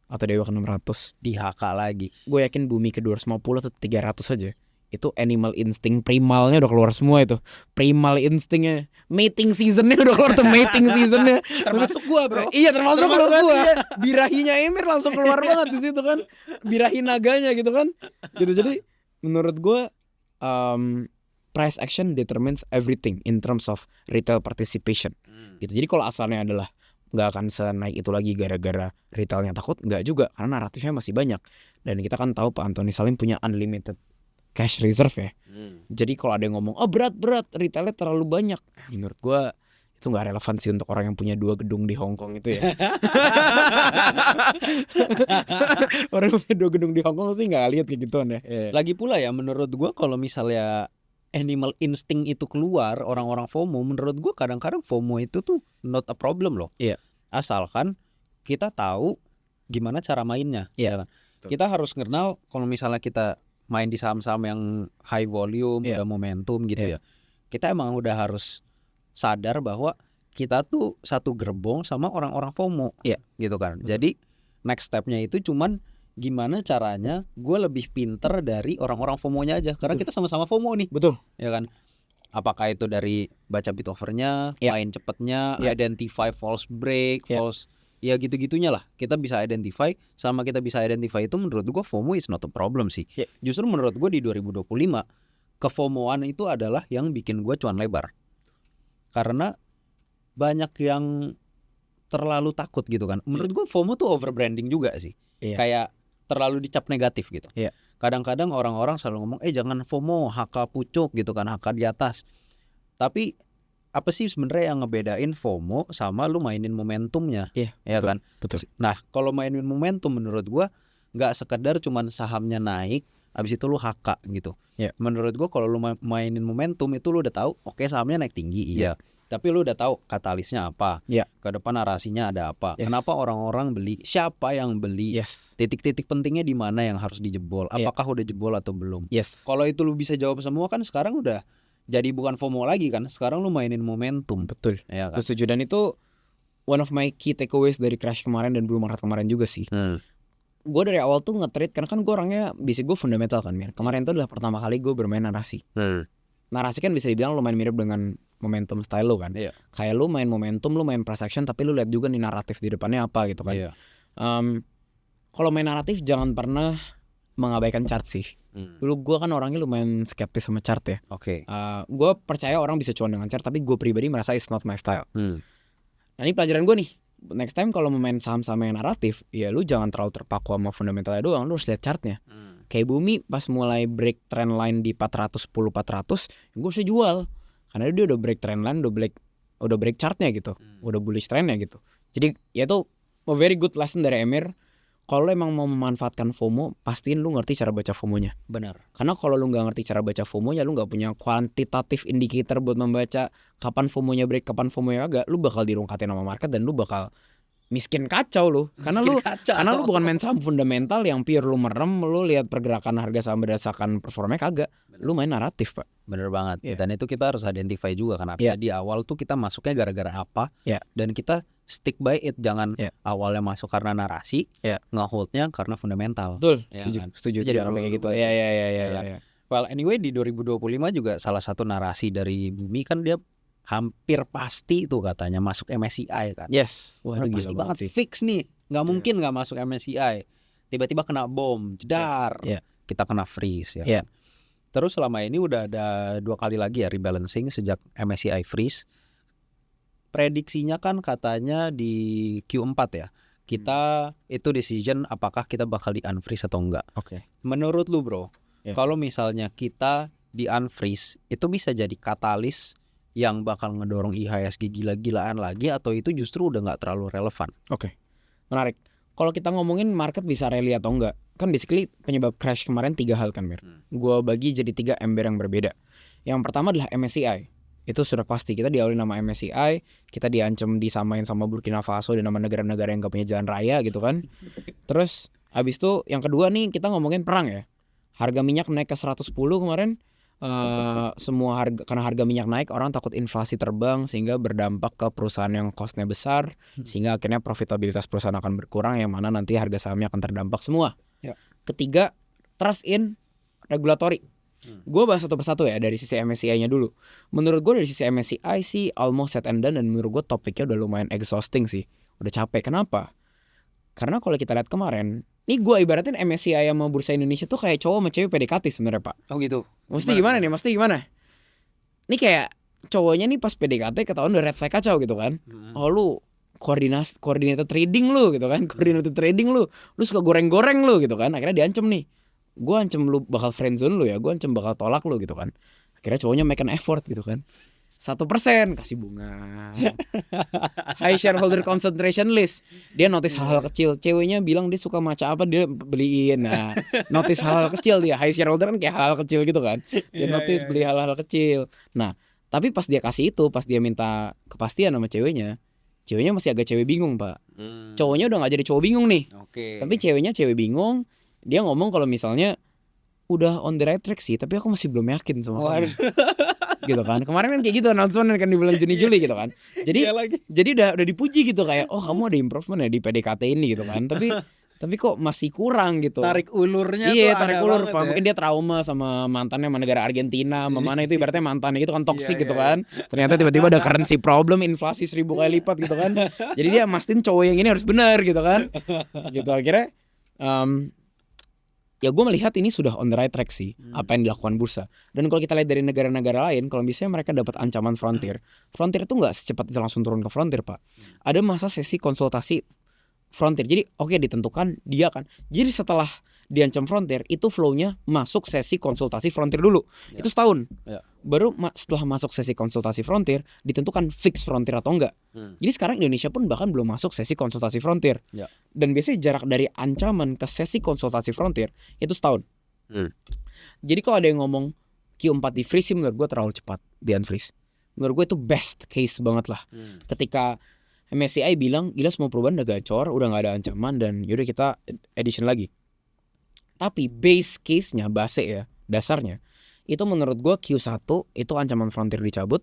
atau Dewa ke 600 di HK lagi. Gue yakin Bumi ke 250 atau 300 aja. Itu animal instinct primalnya udah keluar semua itu. Primal instingnya, mating seasonnya udah keluar tuh, mating seasonnya. Termasuk gua bro. Iya termasuk lo kan. Iya. Birahinya Emir langsung keluar banget di situ kan. Birahi naganya gitu kan. Gitu jadi menurut gua price action determines everything in terms of retail participation. Gitu. Jadi kalau asalnya adalah nggak akan senaik itu lagi gara-gara retailnya takut, nggak juga, karena naratifnya masih banyak. Dan kita kan tahu Pak Anthony Salim punya unlimited cash reserve ya. Jadi kalau ada yang ngomong berat retailnya terlalu banyak, menurut gue itu nggak relevan sih untuk orang yang punya 2 gedung di Hong Kong itu ya. Orang yang punya 2 gedung di Hong Kong sih nggak lihat kayak gituan ya. Lagi pula ya menurut gua kalau misalnya animal instinct itu keluar, orang-orang FOMO, menurut gua kadang-kadang FOMO itu tuh not a problem loh. Iya. Asalkan kita tahu gimana cara mainnya. Iya. Ya kan? Kita harus kenal kalau misalnya kita main di saham-saham yang high volume, Iya. udah momentum gitu Iya. ya. Kita emang udah harus sadar bahwa kita tuh satu gerbong sama orang-orang FOMO. Iya. Gitu kan. Jadi next stepnya itu cuman gimana caranya gue lebih pinter dari orang-orang FOMO-nya aja. Karena kita sama-sama FOMO nih. Betul. Ya kan. Apakah itu dari baca bit offernya, Ya. main cepetnya, Ya. identify false break, Ya. false, ya gitu-gitunya lah. Kita bisa identify, sama kita bisa identify itu menurut gue FOMO is not a problem sih. Ya. Justru menurut gue di 2025 kefomoan itu adalah yang bikin gue cuan lebar. Karena banyak yang terlalu takut gitu kan. Menurut gue FOMO tuh overbranding juga sih. Iya. Kayak terlalu dicap negatif gitu. Iya. Kadang-kadang orang-orang selalu ngomong jangan FOMO, HK pucuk gitu kan, HK di atas. Tapi apa sih sebenarnya yang ngebedain FOMO sama lu mainin momentumnya? Iya, Ya betul, kan? betul. Nah, kalau mainin momentum menurut gua nggak sekedar cuman sahamnya naik, habis itu lu HK gitu. Iya. Menurut gua kalau lu mainin momentum itu lu udah tahu, oke sahamnya naik tinggi, iya. Tapi lu udah tahu katalisnya apa, Iya. ke depan narasinya ada apa, Yes. kenapa orang-orang beli, siapa yang beli, Yes. titik-titik pentingnya di mana yang harus dijebol, Iya. apakah udah jebol atau belum. Yes. Kalau itu lu bisa jawab semua kan sekarang udah jadi bukan FOMO lagi kan, sekarang lu mainin momentum. Betul. Ya Gue kan? setuju, dan itu one of my key takeaways dari crash kemarin dan bull market kemarin juga sih. Gue dari awal tuh nge-trade karena kan gue orangnya basic gue fundamental kan, Mir. Kemarin itu adalah pertama kali gue bermain narasi. Narasi kan bisa dibilang lumayan mirip dengan momentum style lo kan. Iya. Kayak lu main momentum, lu main price action, tapi lu lihat juga nih naratif di depannya apa gitu kan. Iya. Kalau main naratif jangan pernah mengabaikan chart sih. Dulu gue kan orangnya lumayan skeptis sama chart ya. Oke. Gue percaya orang bisa cuan dengan chart, tapi gue pribadi merasa it's not my style. Nah ini pelajaran gue nih. Next time kalau mau main saham-saham yang naratif, ya lu jangan terlalu terpaku sama fundamentalnya doang, lu harus lihat chartnya. Kayak Bumi pas mulai break trend line di 410-400, gue bisa jual. Karena dia udah break trend line, udah break chartnya gitu, udah bullish trendnya gitu. Jadi ya itu a very good lesson dari Emir. Kalau lu emang mau memanfaatkan FOMO, pastiin lu ngerti cara baca FOMO-nya. Benar. Karena kalau lu nggak ngerti cara baca FOMO-nya, lu nggak punya kuantitatif indicator buat membaca kapan FOMO-nya break, kapan FOMO-nya agak, lu bakal dirungkatin sama market dan lu bakal miskin kacau lu. Karena lu bukan main saham fundamental yang pure lu merem, lu lihat pergerakan harga saham berdasarkan performanya kagak. Lu main naratif, Pak. Bener banget. Iya. Dan itu kita harus identify juga kan. Artinya di awal tuh kita masuknya gara-gara apa, Iya. dan kita stick by it. Jangan Iya. awalnya masuk karena narasi, Iya. nge-holdnya karena fundamental. Betul, Ya kan? setuju. Jadi Jangan lu- kayak gitu. lu- Ya. kan? Well anyway di 2025 juga salah satu narasi dari Bumi kan dia hampir pasti tuh katanya masuk MSCI kan. Yes. Wah, itu Pasti gila banget sih. fix nih. Nggak mungkin nggak masuk MSCI. Tiba-tiba kena bom, jedar. Iya. Kita kena freeze ya. Iya. kan? Terus selama ini udah ada 2 kali lagi ya rebalancing sejak MSCI freeze. Prediksinya kan katanya di Q4 ya. Kita itu decision apakah kita bakal di unfreeze atau enggak. Oke. Menurut lu bro, Iya. kalau misalnya kita di unfreeze itu bisa jadi katalis yang bakal ngedorong IHSG gila-gilaan lagi, atau itu justru udah nggak terlalu relevan? Oke. Menarik. Kalau kita ngomongin market bisa rally atau enggak, kan basically penyebab crash kemarin 3 hal kan, Mir. Gua bagi jadi 3 ember yang berbeda. Yang pertama adalah MSCI. Itu sudah pasti, kita diawali nama MSCI, kita diancam disamain sama Burkina Faso dan nama negara-negara yang gak punya jalan raya gitu kan. Terus habis itu yang kedua nih kita ngomongin perang ya. Harga minyak naik ke 110 kemarin. Semua harga, karena harga minyak naik, orang takut inflasi terbang sehingga berdampak ke perusahaan yang costnya besar, sehingga akhirnya profitabilitas perusahaan akan berkurang, yang mana nanti harga sahamnya akan terdampak semua. Ya. Ketiga, trust in regulatory. Gue bahas satu persatu ya dari sisi MSCI-nya dulu. Menurut gue dari sisi MSCI sih almost set and done, dan menurut gue topiknya udah lumayan exhausting sih. Udah capek. Kenapa? Karena kalau kita lihat kemarin, nih gue ibaratin MSCI sama Bursa Indonesia tuh kayak cowok sama cewek PDKT sebenarnya, Pak. Oh gitu. Mesti gimana nih? Mesti gimana? Ini kayak cowoknya nih pas PDKT ketahuan udah red flag kacau gitu kan. Oh lu coordinated trading lu gitu kan. Coordinated trading lu suka goreng-goreng lu gitu kan. Akhirnya diancem nih. Gue ancem lu bakal friendzone lu ya. Gue ancem bakal tolak lu gitu kan. Akhirnya cowoknya make an effort gitu kan. 1% kasih bunga. High shareholder concentration list. Dia notice hal-hal kecil. Ceweknya bilang dia suka matcha apa, dia beliin. Nah, notice hal-hal kecil dia. High shareholder kan kayak hal-hal kecil gitu kan. Dia notice beli hal-hal kecil. Nah, tapi pas dia kasih itu, pas dia minta kepastian sama ceweknya masih agak cewek bingung, Pak. Cowoknya udah gak jadi cowok bingung nih. Tapi ceweknya cewek bingung. Dia ngomong kalau misalnya udah on the right track sih, tapi aku masih belum yakin sama kamu. Gitu kan. Kemarin kan kayak gitu announcement kan di bulan Juni-Juli gitu kan. Jadi udah dipuji gitu kayak oh kamu ada improvement ya di PDKT ini gitu kan. Tapi kok masih kurang gitu. Tarik ulurnya iya, tuh tarik ulur. ya. Mungkin dia trauma sama mantannya sama negara Argentina, sama mana itu ibaratnya mantannya itu kan toksik gitu kan. Ternyata tiba-tiba ada currency problem, inflasi 1000 kali lipat gitu kan. Jadi dia mastiin cowok yang ini harus benar gitu kan. Gitu akhirnya ya gue melihat ini sudah on the right track sih apa yang dilakukan bursa. Dan kalau kita lihat dari negara-negara lain, kalau misalnya mereka dapat ancaman frontier itu nggak secepat itu langsung turun ke frontier, Pak. Ada masa sesi konsultasi frontier. Jadi oke, ditentukan dia kan. Jadi setelah diancam frontier itu flow-nya masuk sesi konsultasi frontier dulu. Itu setahun. Baru setelah masuk sesi konsultasi frontier ditentukan fix frontier atau enggak. Jadi sekarang Indonesia pun bahkan belum masuk sesi konsultasi frontier. Dan biasanya jarak dari ancaman ke sesi konsultasi frontier itu setahun. Jadi kalau ada yang ngomong Q4 di freeze, menurut gue terlalu cepat di unfreeze. Menurut gue itu best case banget lah. Ketika MSCI bilang gila semua perubahan udah gacor, udah gak ada ancaman dan yaudah kita edition lagi. Tapi base case-nya, base ya, dasarnya itu menurut gue Q1 itu ancaman frontier dicabut.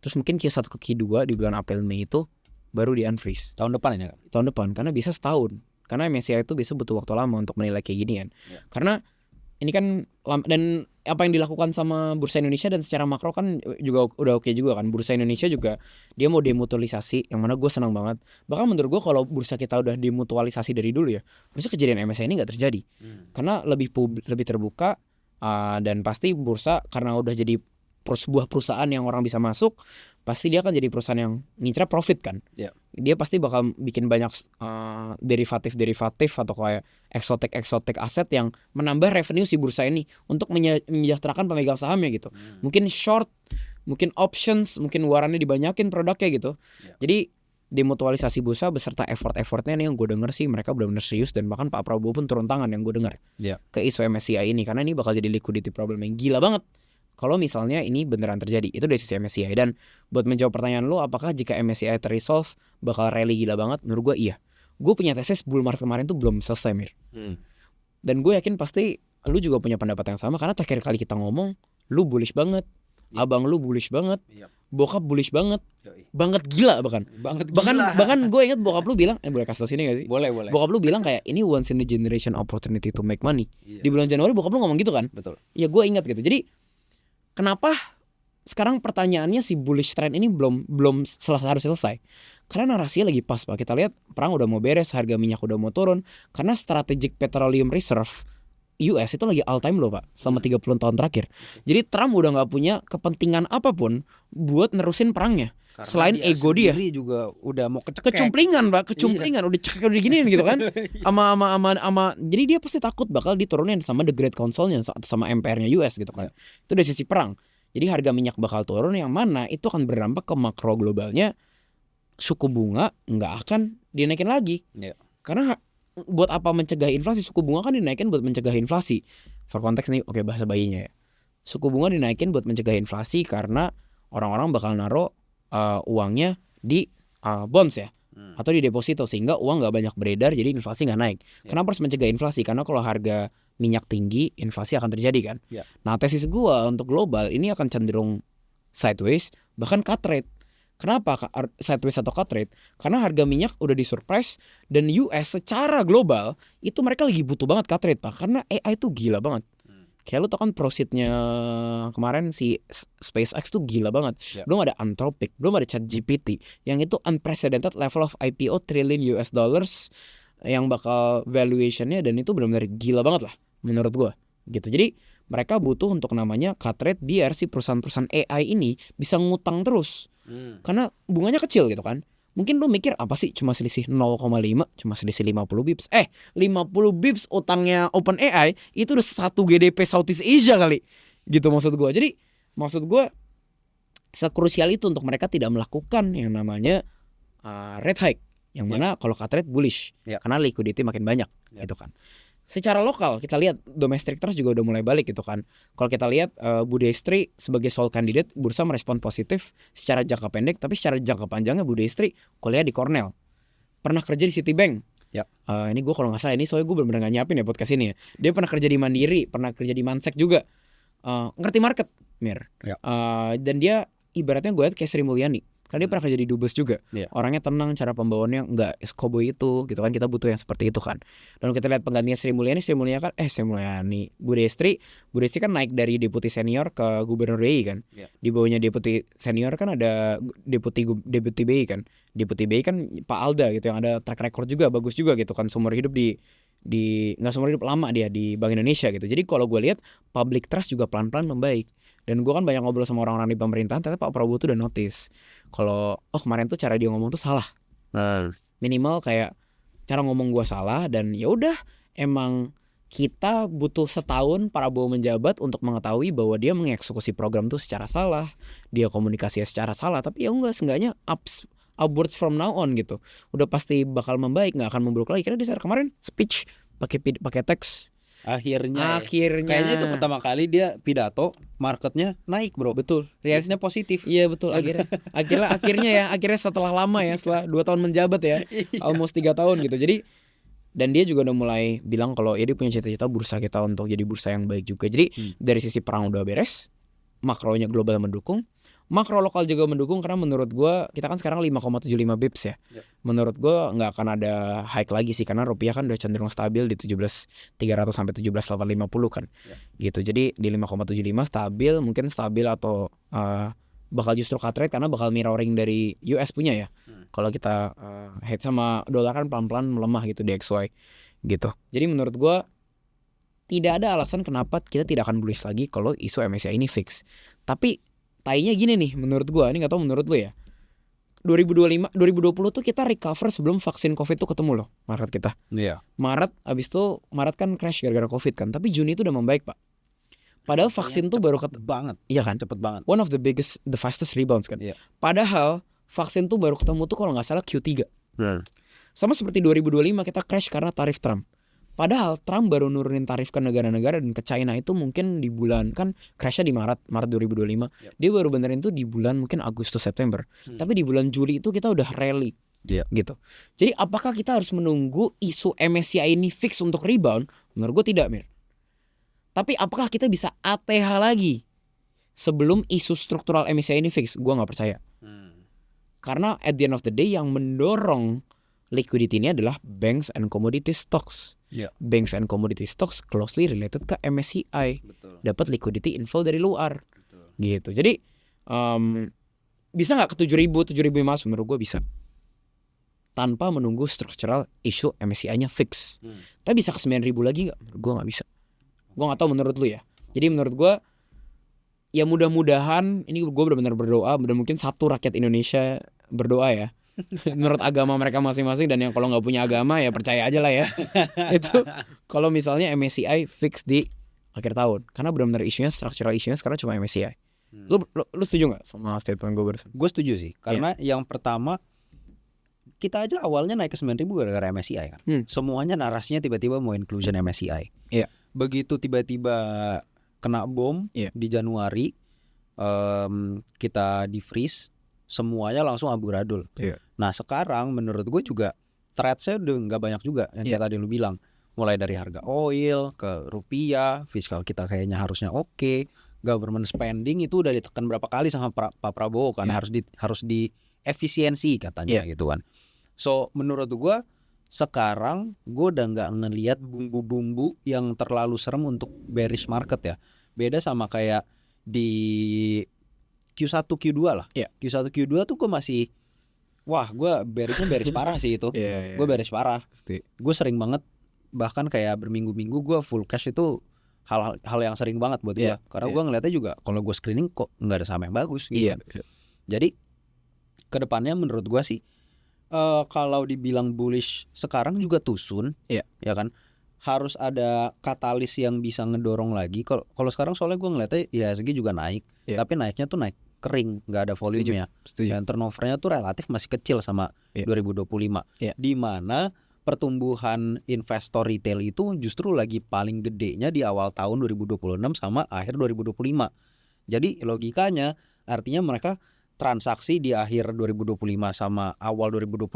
Terus mungkin Q1 ke Q2 di bulan April Mei itu baru di unfreeze. Tahun depan ini kan? Tahun depan, karena bisa setahun. Karena MSCI itu biasa butuh waktu lama untuk menilai kayak ginian. Karena ini kan dan apa yang dilakukan sama Bursa Indonesia dan secara makro kan juga udah oke juga kan. Bursa Indonesia juga dia mau demutualisasi, yang mana gue senang banget. Bahkan menurut gue kalau bursa kita udah demutualisasi dari dulu ya, harusnya kejadian MSCI ini nggak terjadi. Karena lebih terbuka dan pasti bursa karena udah jadi sebuah perusahaan yang orang bisa masuk, pasti dia akan jadi perusahaan yang ngincer profit kan. Dia pasti bakal bikin banyak derivatif atau kayak eksotik aset yang menambah revenue si bursa ini untuk menyejahterakan pemegang sahamnya gitu. Mungkin short, mungkin options, mungkin warannya dibanyakin produknya gitu. Jadi demutualisasi bursa beserta effortnya nih yang gue denger sih mereka benar-benar serius, dan bahkan Pak Prabowo pun turun tangan yang gue dengar ke isu MSCI ini, karena ini bakal jadi liquidity problem yang gila banget kalau misalnya ini beneran terjadi. Itu dari sisi MSCI. Dan buat menjawab pertanyaan lo, apakah jika MSCI terresolve bakal rally gila banget? Menurut gue iya. Gue punya tesis bull market kemarin tuh belum selesai, Mir. Dan gue yakin pasti lu juga punya pendapat yang sama, karena terakhir kali kita ngomong lu bullish banget, abang lu bullish banget, bokap bullish banget, banget gila bahkan gue ingat bokap lu bilang, boleh kasih tau sini gak sih? Boleh. Bokap lu bilang kayak ini once in a generation opportunity to make money. Di bulan Januari bokap lu ngomong gitu kan? Betul. Ya gue ingat gitu. Jadi kenapa sekarang pertanyaannya si bullish trend ini belum harus selesai? Karena narasinya lagi pas, Pak. Kita lihat perang udah mau beres, harga minyak udah mau turun, karena strategic petroleum reserve US itu lagi all time low, Pak, selama 30 tahun terakhir. Jadi Trump udah gak punya kepentingan apapun buat nerusin perangnya. Karena selain ego dia juga udah mau kecumplingan, Pak, udah cekek udah giniin gitu kan. Ama jadi dia pasti takut bakal diturunin sama the Great Council-nya, sama MPR-nya US gitu kan. Itu dari sisi perang. Jadi harga minyak bakal turun, yang mana itu akan berdampak ke makro globalnya. Suku bunga nggak akan dinaikin lagi. Karena buat apa mencegah inflasi? Suku bunga kan dinaikin buat mencegah inflasi. For konteks nih, oke, bahasa bayinya ya. Suku bunga dinaikin buat mencegah inflasi karena orang-orang bakal naruh uangnya di bonds ya, atau di deposito, sehingga uang nggak banyak beredar, jadi inflasi nggak naik. Kenapa harus mencegah inflasi? Karena kalau harga minyak tinggi, inflasi akan terjadi kan. Nah, tesis gua untuk global ini akan cenderung sideways, bahkan cut rate. Kenapa sideways atau cut rate? Karena harga minyak udah disurprise, dan US secara global itu mereka lagi butuh banget cut rate, Pak. Karena AI itu gila banget. Kayak lu tau kan profitnya kemarin si SpaceX tuh gila banget. Belum ada Anthropic, belum ada ChatGPT, yang itu unprecedented level of IPO trillion US dollars yang bakal valuationnya, dan itu benar-benar gila banget lah menurut gua gitu. Jadi mereka butuh untuk namanya cut rate biar si perusahaan-perusahaan AI ini bisa ngutang terus. Karena bunganya kecil gitu kan. Mungkin lu mikir apa sih cuma selisih 0,5, cuma selisih 50 bips. 50 bips utangnya OpenAI itu udah 1 GDP Southeast Asia kali. Gitu maksud gua. Jadi maksud gua sekrusial itu untuk mereka tidak melakukan yang namanya rate hike. Yang mana kalau cut rate bullish. Karena liquidity makin banyak gitu kan. Secara lokal kita lihat domestic trust juga udah mulai balik gitu kan. Kalau kita lihat Budestri sebagai sole candidate, bursa merespon positif secara jangka pendek, tapi secara jangka panjangnya Budestri kuliah di Cornell, pernah kerja di Citibank. Ini gue kalau nggak salah ini soalnya gue benar-benar nggak nyiapin ya podcast ini ya. Dia pernah kerja di Mandiri, pernah kerja di Mansek juga, ngerti market, Mir. Dan dia ibaratnya gue lihat kayak Sri Mulyani. Karena dia pernah kerja di Dubes juga. Orangnya tenang, cara pembawaannya enggak cowboy itu gitu kan. Kita butuh yang seperti itu kan. Dan kita lihat penggantinya Sri Mulyani kan Budestri kan naik dari deputi senior ke gubernur BI kan. Di bawahnya deputi senior kan ada deputi BI kan. Deputi BI kan Pak Alda gitu yang ada track record juga bagus juga gitu kan. Seumur hidup di nggak seumur hidup lama dia di Bank Indonesia gitu. Jadi kalau gue lihat public trust juga pelan-pelan membaik. Dan gue kan banyak ngobrol sama orang-orang di pemerintahan, ternyata Pak Prabowo tuh udah notice kalau kemarin tuh cara dia ngomong tuh salah. Minimal kayak cara ngomong gue salah, dan ya udah emang kita butuh setahun Prabowo menjabat untuk mengetahui bahwa dia mengeksekusi program tuh secara salah, dia komunikasinya secara salah, tapi ya enggak, seenggaknya upwards from now on gitu. Udah pasti bakal membaik, nggak akan memburuk lagi. Karena di saat kemarin speech pakai teks. Akhirnya kayaknya itu pertama kali dia pidato, marketnya naik bro. Betul, reaksinya positif. Iya betul, akhirnya setelah lama ya, setelah 2 tahun menjabat ya, almost 3 tahun gitu. Jadi dan dia juga udah mulai bilang kalau ya dia punya cita-cita bursa kita untuk jadi bursa yang baik juga. Jadi dari sisi perang udah beres, makronya global mendukung, makro lokal juga mendukung. Karena menurut gue kita kan sekarang 5,75 bips ya. Menurut gue nggak akan ada hike lagi sih, karena rupiah kan udah cenderung stabil di 17.300 sampai 17.850 kan. Gitu. Jadi di 5,75 stabil, mungkin stabil atau bakal justru cut rate karena bakal mirroring dari US punya ya. Kalau kita head sama dolar kan pelan-pelan melemah gitu di XY gitu. Jadi menurut gue tidak ada alasan kenapa kita tidak akan bullish lagi kalau isu MSCI ini fix. Tapi tainya gini nih menurut gua, ini nggak tahu menurut lu ya. 2020 tuh kita recover sebelum vaksin Covid tuh ketemu loh, Maret kita. Maret abis itu Maret kan crash gara-gara Covid kan, tapi Juni itu udah membaik, Pak. Padahal vaksin tuh baru banget. Iya kan? Cepet banget. One of the fastest rebounds kan. Padahal vaksin tuh baru ketemu tuh kalau nggak salah Q3. Sama seperti 2025 kita crash karena tarif Trump. Padahal Trump baru nurunin tarif ke negara-negara dan ke China itu mungkin di bulan, kan crashnya di Maret 2025. Dia baru benerin tuh di bulan mungkin Agustus September. Tapi di bulan Juli itu kita udah rally. Gitu. Jadi apakah kita harus menunggu isu MSCI ini fix untuk rebound? Menurut gue tidak, Mir. Tapi apakah kita bisa ATH lagi sebelum isu struktural MSCI ini fix? Gue nggak percaya. Karena at the end of the day yang mendorong liquidity ini adalah banks and commodity stocks. Banks and commodity stocks closely related ke MSCI. Dapat liquidity inflow dari luar. Gitu. Jadi bisa nggak ke 7.000 mas? Menurut gue bisa. Tanpa menunggu structural issue MSCI-nya fix. Tapi bisa ke 9.000 lagi nggak? Menurut gue nggak bisa. Gue nggak tahu menurut lu ya. Jadi menurut gue ya mudah-mudahan ini gue benar-benar berdoa, dan mungkin satu rakyat Indonesia berdoa ya. Menurut agama mereka masing-masing, dan yang kalau nggak punya agama ya percaya aja lah ya. Itu kalau misalnya MSCI fix di akhir tahun, karena benar-benar isunya structural isunya sekarang cuma MSCI. Lu setuju nggak sama statement gue barusan? Gue setuju sih, karena yang pertama kita aja awalnya naik ke 9.000 gara-gara MSCI kan. Semuanya narasinya tiba-tiba mau inclusion MSCI. Begitu tiba-tiba kena bom di Januari, kita di freeze, semuanya langsung amburadul. Nah sekarang menurut gue juga threads-nya udah nggak banyak juga yang kayak tadi lu bilang, mulai dari harga oil ke rupiah, fiskal kita kayaknya harusnya oke, government spending itu udah ditekan berapa kali sama Pak Prabowo kan, harus di efisiensi katanya gitu kan. So menurut gue sekarang gue udah nggak ngelihat bumbu-bumbu yang terlalu serem untuk bearish market ya. Beda sama kayak di Q1 Q2 lah. Q1 Q2 tuh gue masih gue bearish parah sih itu. Gue bearish parah. Gue sering banget bahkan kayak berminggu-minggu gue full cash itu hal yang sering banget buat gue. Karena gue ngeliatnya juga kalau gue screening kok nggak ada saham yang bagus gitu. Jadi kedepannya menurut gue sih kalau dibilang bullish sekarang juga too soon, ya kan, harus ada katalis yang bisa ngedorong lagi. Kalau sekarang soalnya gue ngeliatnya IHSG juga naik, tapi naiknya tuh naik kering, nggak ada volumenya. Dan turnovernya tuh relatif masih kecil sama 2025, di mana pertumbuhan investor retail itu justru lagi paling gedenya di awal tahun 2026 sama akhir 2025. Jadi logikanya artinya mereka transaksi di akhir 2025 sama awal 2026,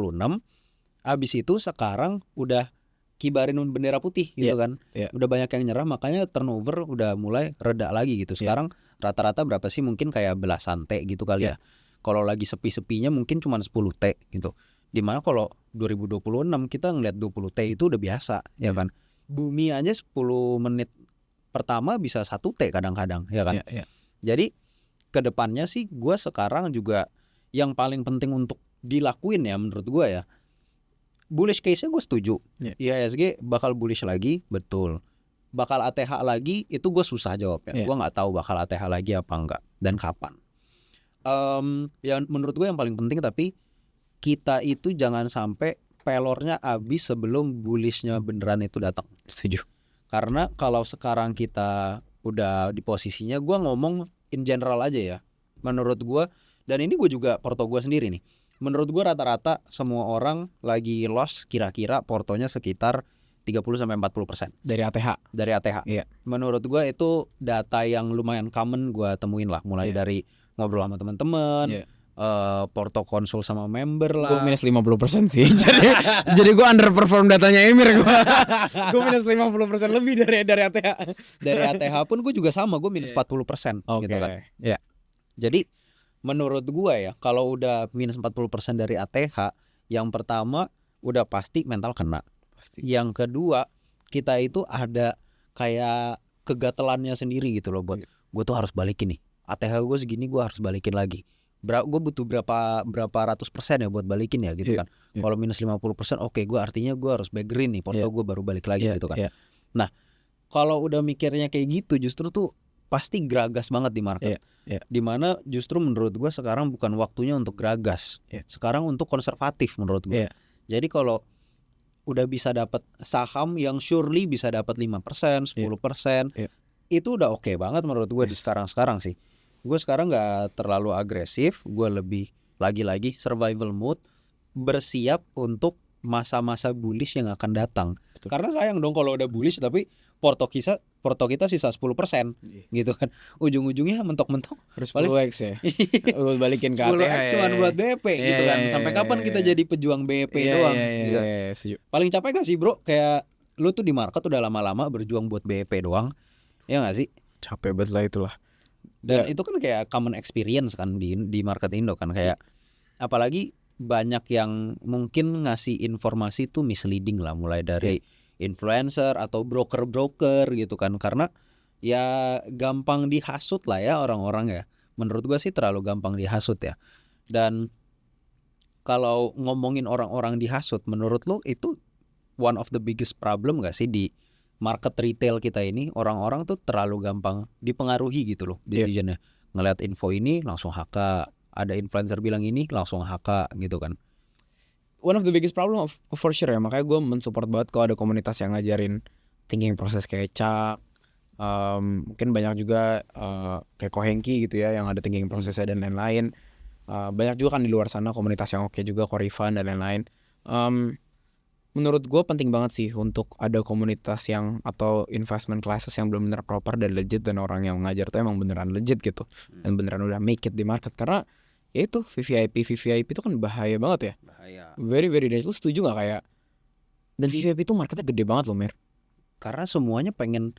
abis itu sekarang udah kibarin bendera putih gitu kan. Udah banyak yang nyerah, makanya turnover udah mulai reda lagi gitu. Sekarang rata-rata berapa sih, mungkin kayak belasan T gitu kali ya. Kalau lagi sepi-sepinya mungkin cuma 10 T gitu. Dimana kalau 2026 kita ngeliat 20 T itu udah biasa, ya kan. Bumi aja 10 menit pertama bisa 1 T kadang-kadang, ya kan. Jadi kedepannya sih gue sekarang juga yang paling penting untuk dilakuin ya menurut gue ya, bullish case-nya gue setuju. IHSG bakal bullish lagi, betul. Bakal ATH lagi itu gue susah jawabnya. Gue nggak tahu bakal ATH lagi apa enggak dan kapan. Yang menurut gue yang paling penting tapi kita itu jangan sampai pelornya habis sebelum bullishnya beneran itu datang. Setuju. Karena kalau sekarang kita udah di posisinya, gue ngomong in general aja ya, menurut gue, dan ini gue juga porto gue sendiri nih, menurut gue rata-rata semua orang lagi loss kira-kira portonya sekitar 30-40% dari ATH. Menurut gue itu data yang lumayan common gue temuin lah, mulai dari ngobrol sama teman-teman, porto konsul sama member lah. Gue minus 50% sih. jadi gue underperform datanya Emir gue. Gue minus 50% lebih dari ATH. Dari ATH pun gue juga sama, gue minus 40% gitu kan. Jadi menurut gue ya, kalau udah minus 40% dari ATH, yang pertama udah pasti mental kena. Yang kedua, kita itu ada kayak kegatelannya sendiri gitu loh, buat gue tuh harus balikin nih. ATH gue segini, gue harus balikin lagi. Gue butuh berapa ratus persen ya buat balikin ya gitu kan. Kalau minus 50%, oke, gue artinya gue harus back green nih, porto gue baru balik lagi gitu kan. Nah, kalau udah mikirnya kayak gitu, justru tuh pasti geragas banget di market. Dimana justru menurut gue sekarang bukan waktunya untuk geragas. Sekarang untuk konservatif menurut gue. Jadi kalau udah bisa dapat saham yang surely bisa dapat 5%, 10%, itu udah oke banget menurut gue di sekarang sih. Gue sekarang gak terlalu agresif, gue lebih lagi-lagi survival mode, bersiap untuk masa-masa bullish yang akan datang. Karena sayang dong kalau udah bullish tapi porto kita sisa 10% gitu kan. Ujung-ujungnya mentok-mentok harus 10x ya. Gue balikin ke ATH 10x cuma buat BP gitu kan. Sampai kapan kita jadi pejuang BP doang? Paling capek gak sih bro? Kayak lu tuh di market udah lama-lama berjuang buat BP doang, ya gak sih? Capek banget lah itulah. Dan itu kan kayak common experience kan di market Indo kan, kayak apalagi banyak yang mungkin ngasih informasi tuh misleading lah, mulai dari influencer atau broker gitu kan, karena ya gampang dihasut lah ya orang-orang ya. Menurut gua sih terlalu gampang dihasut ya. Dan kalau ngomongin orang-orang dihasut, menurut lo itu one of the biggest problem gak sih di market retail kita ini? Orang-orang tuh terlalu gampang dipengaruhi gitu loh decisionnya. Ngeliat info ini langsung HK, ada influencer bilang ini langsung HK gitu kan. One of the biggest problem for sure ya. Makanya gue mensupport banget kalau ada komunitas yang ngajarin thinking proses kayak Cak. Mungkin banyak juga kayak Kohenki gitu ya, yang ada thinking prosesnya dan lain-lain. Banyak juga kan di luar sana komunitas yang oke juga, Korifan dan lain-lain. Menurut gue penting banget sih untuk ada komunitas yang atau investment classes yang benar-benar proper dan legit, dan orang yang ngajar tuh emang beneran legit gitu dan beneran udah make it di market. Karena ya itu VVIP itu kan bahaya banget ya. Bahaya. Very very dangerous. Lu setuju gak kayak? Dan VVIP itu marketnya gede banget loh Mir. Karena semuanya pengen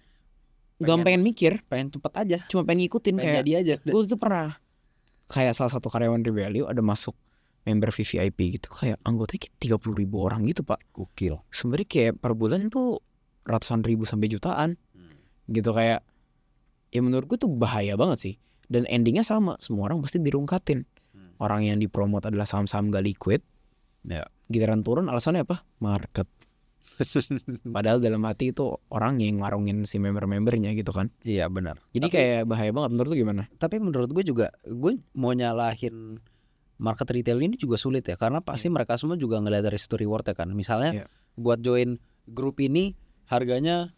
pengen mikir, pengen cepet aja, cuma pengen ngikutin, pengen kayak jadi aja. Gue tuh pernah kayak salah satu karyawan Revalue ada masuk member VVIP gitu, kayak anggotanya 30.000 orang gitu pak. Gokil. Sebenarnya kayak per bulan tuh ratusan ribu sampai jutaan gitu. Kayak ya menurut gue tuh bahaya banget sih. Dan endingnya sama, semua orang pasti dirungkatin. Orang yang dipromot adalah saham-saham gak liquid, giliran turun alasannya apa? Market. Padahal dalam hati itu orang yang ngarungin si member-membernya gitu kan. Iya benar. Jadi kayak bahaya banget. Menurut lu gimana? Tapi menurut gue juga, gue mau nyalahin market retail ini juga sulit ya, karena pasti mereka semua juga ngeliat dari situ reward ya kan. Misalnya buat join grup ini harganya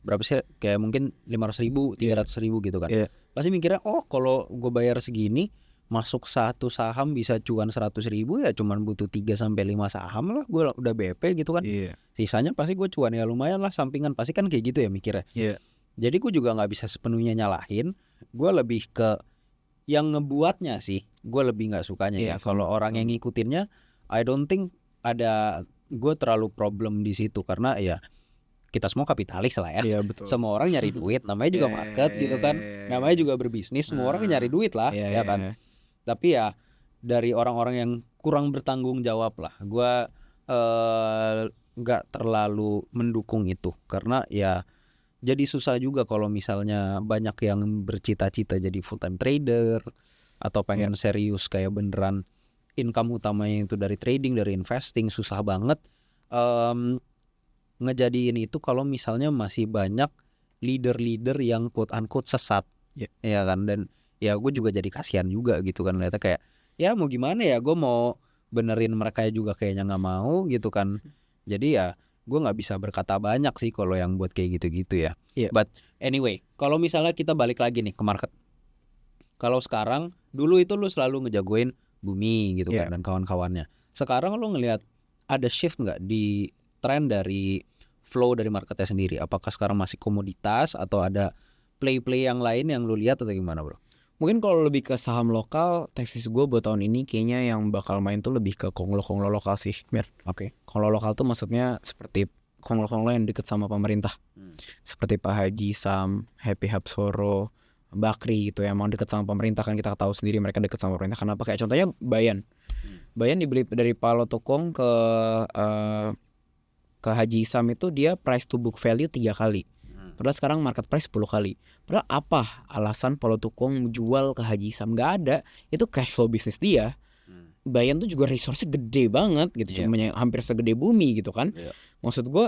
berapa sih, kayak mungkin 500.000, 300.000 gitu kan. Pasti mikirnya, oh kalau gue bayar segini, masuk satu saham bisa cuan 100.000, ya cuman butuh 3-5 saham lah, gue udah BP gitu kan. Sisanya pasti gue cuan ya lumayan lah sampingan, pasti kan kayak gitu ya mikirnya. Jadi gue juga gak bisa sepenuhnya nyalahin, gue lebih ke yang ngebuatnya sih, gue lebih gak sukanya ya. Kalau orang yang ngikutinnya, I don't think ada gue terlalu problem di situ, karena ya kita semua kapitalis lah ya. Betul. Semua orang nyari duit, namanya juga market gitu kan. Namanya juga berbisnis, semua orang nyari duit lah, ya kan. Tapi ya dari orang-orang yang kurang bertanggung jawab lah, gue gak terlalu mendukung itu, karena ya jadi susah juga kalau misalnya banyak yang bercita-cita jadi full time trader atau pengen serius kayak beneran income utamanya itu dari trading, dari investing, susah banget ngejadiin itu kalau misalnya masih banyak leader-leader yang quote unquote sesat, ya kan. Dan ya gue juga jadi kasihan juga gitu kan, lihatnya kayak ya mau gimana ya, gue mau benerin mereka juga kayaknya nggak mau gitu kan. Jadi ya gue nggak bisa berkata banyak sih kalau yang buat kayak gitu-gitu ya. But anyway, kalau misalnya kita balik lagi nih ke market, kalau sekarang, dulu itu lu selalu ngejagoin Bumi gitu kan dan kawan-kawannya. Sekarang lu ngelihat ada shift nggak di tren dari flow dari marketnya sendiri? Apakah sekarang masih komoditas atau ada play-play yang lain yang lu lihat atau gimana bro? Mungkin kalau lebih ke saham lokal, tesis gue buat tahun ini kayaknya yang bakal main tuh lebih ke konglo-konglo lokal sih, Mir. Konglo lokal tuh maksudnya seperti konglo-konglo yang deket sama pemerintah, seperti Pak Haji Sam, Happy Hapsoro, Bakri gitu ya, emang deket sama pemerintah kan, kita tahu sendiri mereka deket sama pemerintah. Kenapa? Kayak contohnya Bayan dibeli dari Palo Tokong ke Haji Sam itu dia price to book value 3 kali. Padahal sekarang market price 10 kali. Padahal apa alasan Palo Tokong jual ke Haji Sam? Gak ada. Itu cash flow bisnis dia. Bayan tuh juga resource-nya gede banget gitu, cuma hampir segede Bumi gitu kan. Maksud gue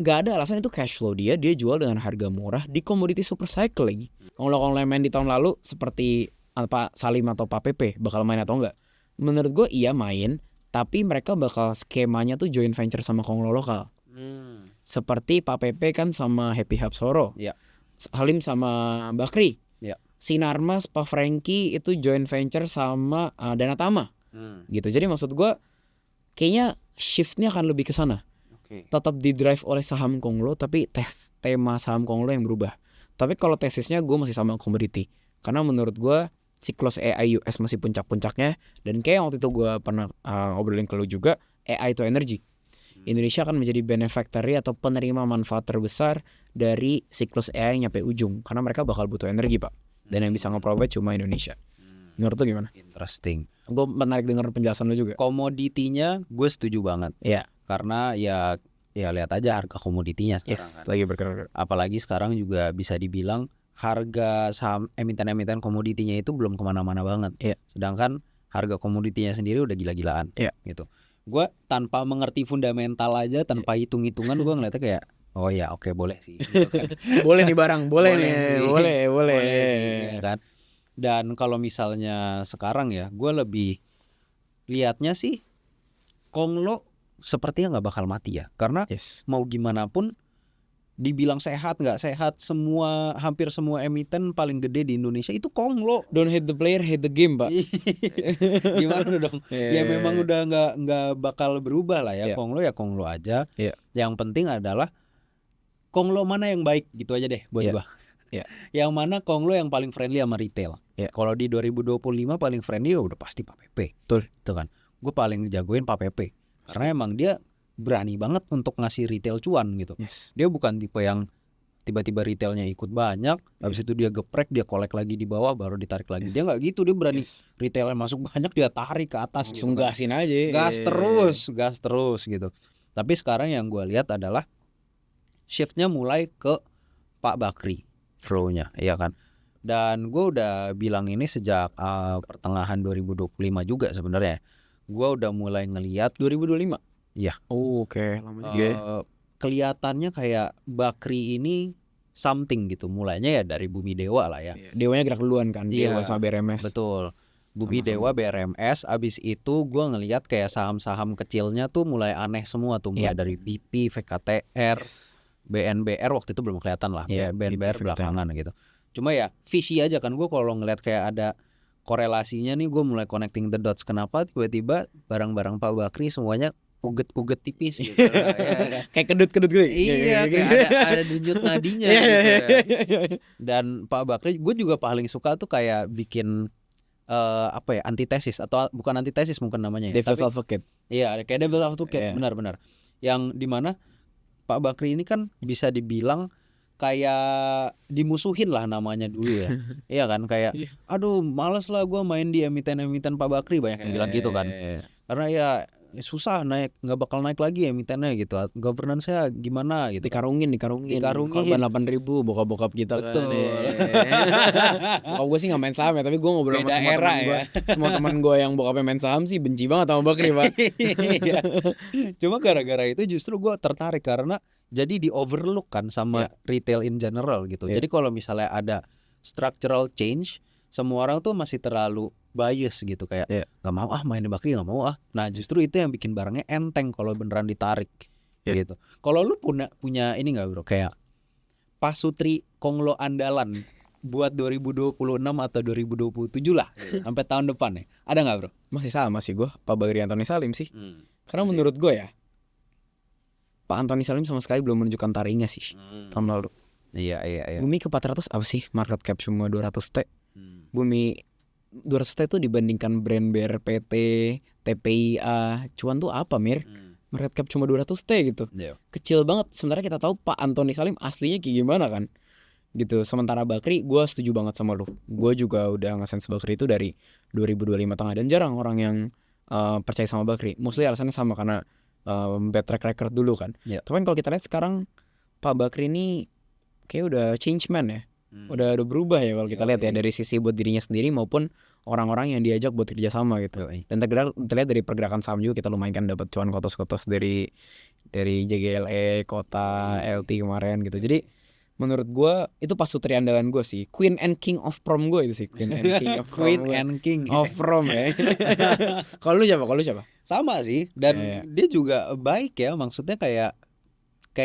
gak ada alasan, itu cash flow dia jual dengan harga murah di komoditi super cycle lagi. Kalau main di tahun lalu seperti Pak Salim atau Pak Pepe bakal main atau enggak? Menurut gue iya main, tapi mereka bakal skemanya tuh joint venture sama konglo lokal. Seperti Pak Pepe kan sama Happy Hapsoro, Salim sama Bakri, Sinarmas, Pak Franky itu joint venture sama Danatama, gitu. Jadi maksud gue kayaknya shiftnya akan lebih ke sana. Tetap di drive oleh saham konglo, tapi tema saham konglo yang berubah. Tapi kalau tesisnya gue masih sama komoditi, karena menurut gue siklus AI US masih puncak-puncaknya. Dan kayak waktu itu gue pernah obrolin ke lu juga, AI itu energi. Indonesia akan menjadi beneficiary atau penerima manfaat terbesar dari siklus AI nyampe ujung, karena mereka bakal butuh energi Pak, dan yang bisa nge-provide cuma Indonesia. Menurut lu gimana? Interesting. Gue menarik dengar penjelasan lu juga. Komoditinya gue setuju banget. Karena ya lihat aja harga komoditinya sekarang kan. Lagi bergerak. Apalagi sekarang juga bisa dibilang harga saham emiten-emiten komoditinya itu belum kemana-mana banget. Sedangkan harga komoditinya sendiri udah gila-gilaan. Gitu. Gue tanpa mengerti fundamental aja, tanpa hitung-hitungan, gue ngeliatnya kayak oh ya oke, boleh sih gitu kan. Boleh nih barang, boleh nih, boleh sih, kan. Dan kalau misalnya sekarang ya, gue lebih liatnya sih konglo sepertinya nggak bakal mati ya, karena mau gimana pun dibilang sehat nggak sehat, hampir semua emiten paling gede di Indonesia itu konglo. Don't hate the player, hate the game Pak. Gimana dong? Ya memang udah nggak bakal berubah lah ya. Konglo ya konglo aja. Yang penting adalah konglo mana yang baik gitu aja deh buat gua. Yang mana konglo yang paling friendly sama retail. Kalau di 2025 paling friendly ya udah pasti Pak Pepe. Betul. Itu kan. Gue paling jagoin Pak Pepe. Karena emang dia berani banget untuk ngasih retail cuan gitu. Dia bukan tipe yang tiba-tiba retailnya ikut banyak, habis itu dia geprek, dia kolek lagi di bawah baru ditarik lagi. Dia nggak gitu, dia berani retailnya masuk banyak dia tarik ke atas. Langsung gitu, gasin aja. Gas terus gitu. Tapi sekarang yang gue lihat adalah shiftnya mulai ke Pak Bakri flow-nya, iya kan. Dan gue udah bilang ini sejak pertengahan 2025 juga sebenarnya. Gue udah mulai ngelihat 2025. Iya. Oh, oke. Lama juga ya. Kelihatannya kayak Bakri ini something gitu. Mulainya ya dari Bumi Dewa lah ya. Dewanya gerak duluan kan, Iya, Dewa sama BRMS. Betul. Bumi Sama-sama. Dewa, BRMS, abis itu gue ngelihat kayak saham-saham kecilnya tuh mulai aneh semua tuh, mulai dari BP, VKTR, BNBR waktu itu belum kelihatan lah, Iya, BNBR BP, belakangan gitu. Cuma ya fishy aja kan, gue kalau ngelihat kayak ada korelasinya nih, gue mulai connecting the dots. Kenapa tiba-tiba barang-barang Pak Bakri semuanya uget-uget tipis gitu. Ya, Kayak kedut-kedut gitu. iya, kayak ada denyut nadinya gitu ya. Dan Pak Bakri, gue juga paling suka tuh kayak bikin apa ya, antitesis atau bukan antitesis mungkin namanya ya, Devil's tapi Advocate. iya kayak Devil's Advocate, benar-benar. Yang dimana Pak Bakri ini kan bisa dibilang kayak dimusuhin lah namanya dulu ya. Iya kan, kayak aduh males lah gue main di emiten-emiten Pak Bakri, banyak yang bilang gitu kan. Karena ya susah naik, nggak bakal naik lagi emitennya gitu. Governance-nya gimana gitu. Dikarungin. Korban 8.000 bokap-bokap kita. Betul. Kan. Bokap gue sih nggak main saham ya, tapi gue ngobrol Beda sama semua era teman gue. Semua teman gue yang bokapnya main saham sih benci banget sama Bakri, Pak. Iya. Cuma gara-gara itu justru gue tertarik karena jadi di overlook kan sama retail in general gitu. Jadi kalau misalnya ada structural change, semua orang tuh masih terlalu bias gitu, kayak nggak mau main di Bakri, nggak mau ah. Nah justru itu yang bikin barangnya enteng kalau beneran ditarik gitu. Kalau lu punya ini nggak bro, kayak pasutri konglo andalan buat 2026 atau 2027 lah sampai tahun depan ya, ada nggak bro? Masih sama sih gue, Pak Bakri Antoni Salim sih. Karena menurut gue ya, Pak Antoni Salim sama sekali belum menunjukkan taringnya sih tahun lalu. Iya. Bumi ke 400 apa sih? Market cap cuma 200T. Bumi 200T itu dibandingkan brand BRPT, TPIA, cuan tuh apa Mir? Market cap cuma 200T gitu. Kecil banget. Sementara kita tahu Pak Antoni Salim aslinya kayak gimana kan? Gitu. Sementara Bakri, gue setuju banget sama lu. Gue juga udah nge-sense Bakri itu dari 2025 tengah, dan jarang orang yang percaya sama Bakri. Mostly alasannya sama karena bad track record dulu kan. Tapi kalau kita lihat sekarang Pak Bakri ini kayak udah change man ya. Udah berubah ya kalau kita lihat ya, dari sisi buat dirinya sendiri maupun orang-orang yang diajak buat kerja sama gitu. Dan terlihat dari pergerakan saham juga, kita lumayan kan dapat cuan kotos-kotos dari JGLE, Kota, LT kemarin gitu. Jadi menurut gue itu pasutri andalan gue sih, Queen and King of Prom gue itu sih, Queen and King of Prom. Queen and King of Prom ya. Kalau lu siapa? Sama sih, dan dia juga baik ya, maksudnya kayak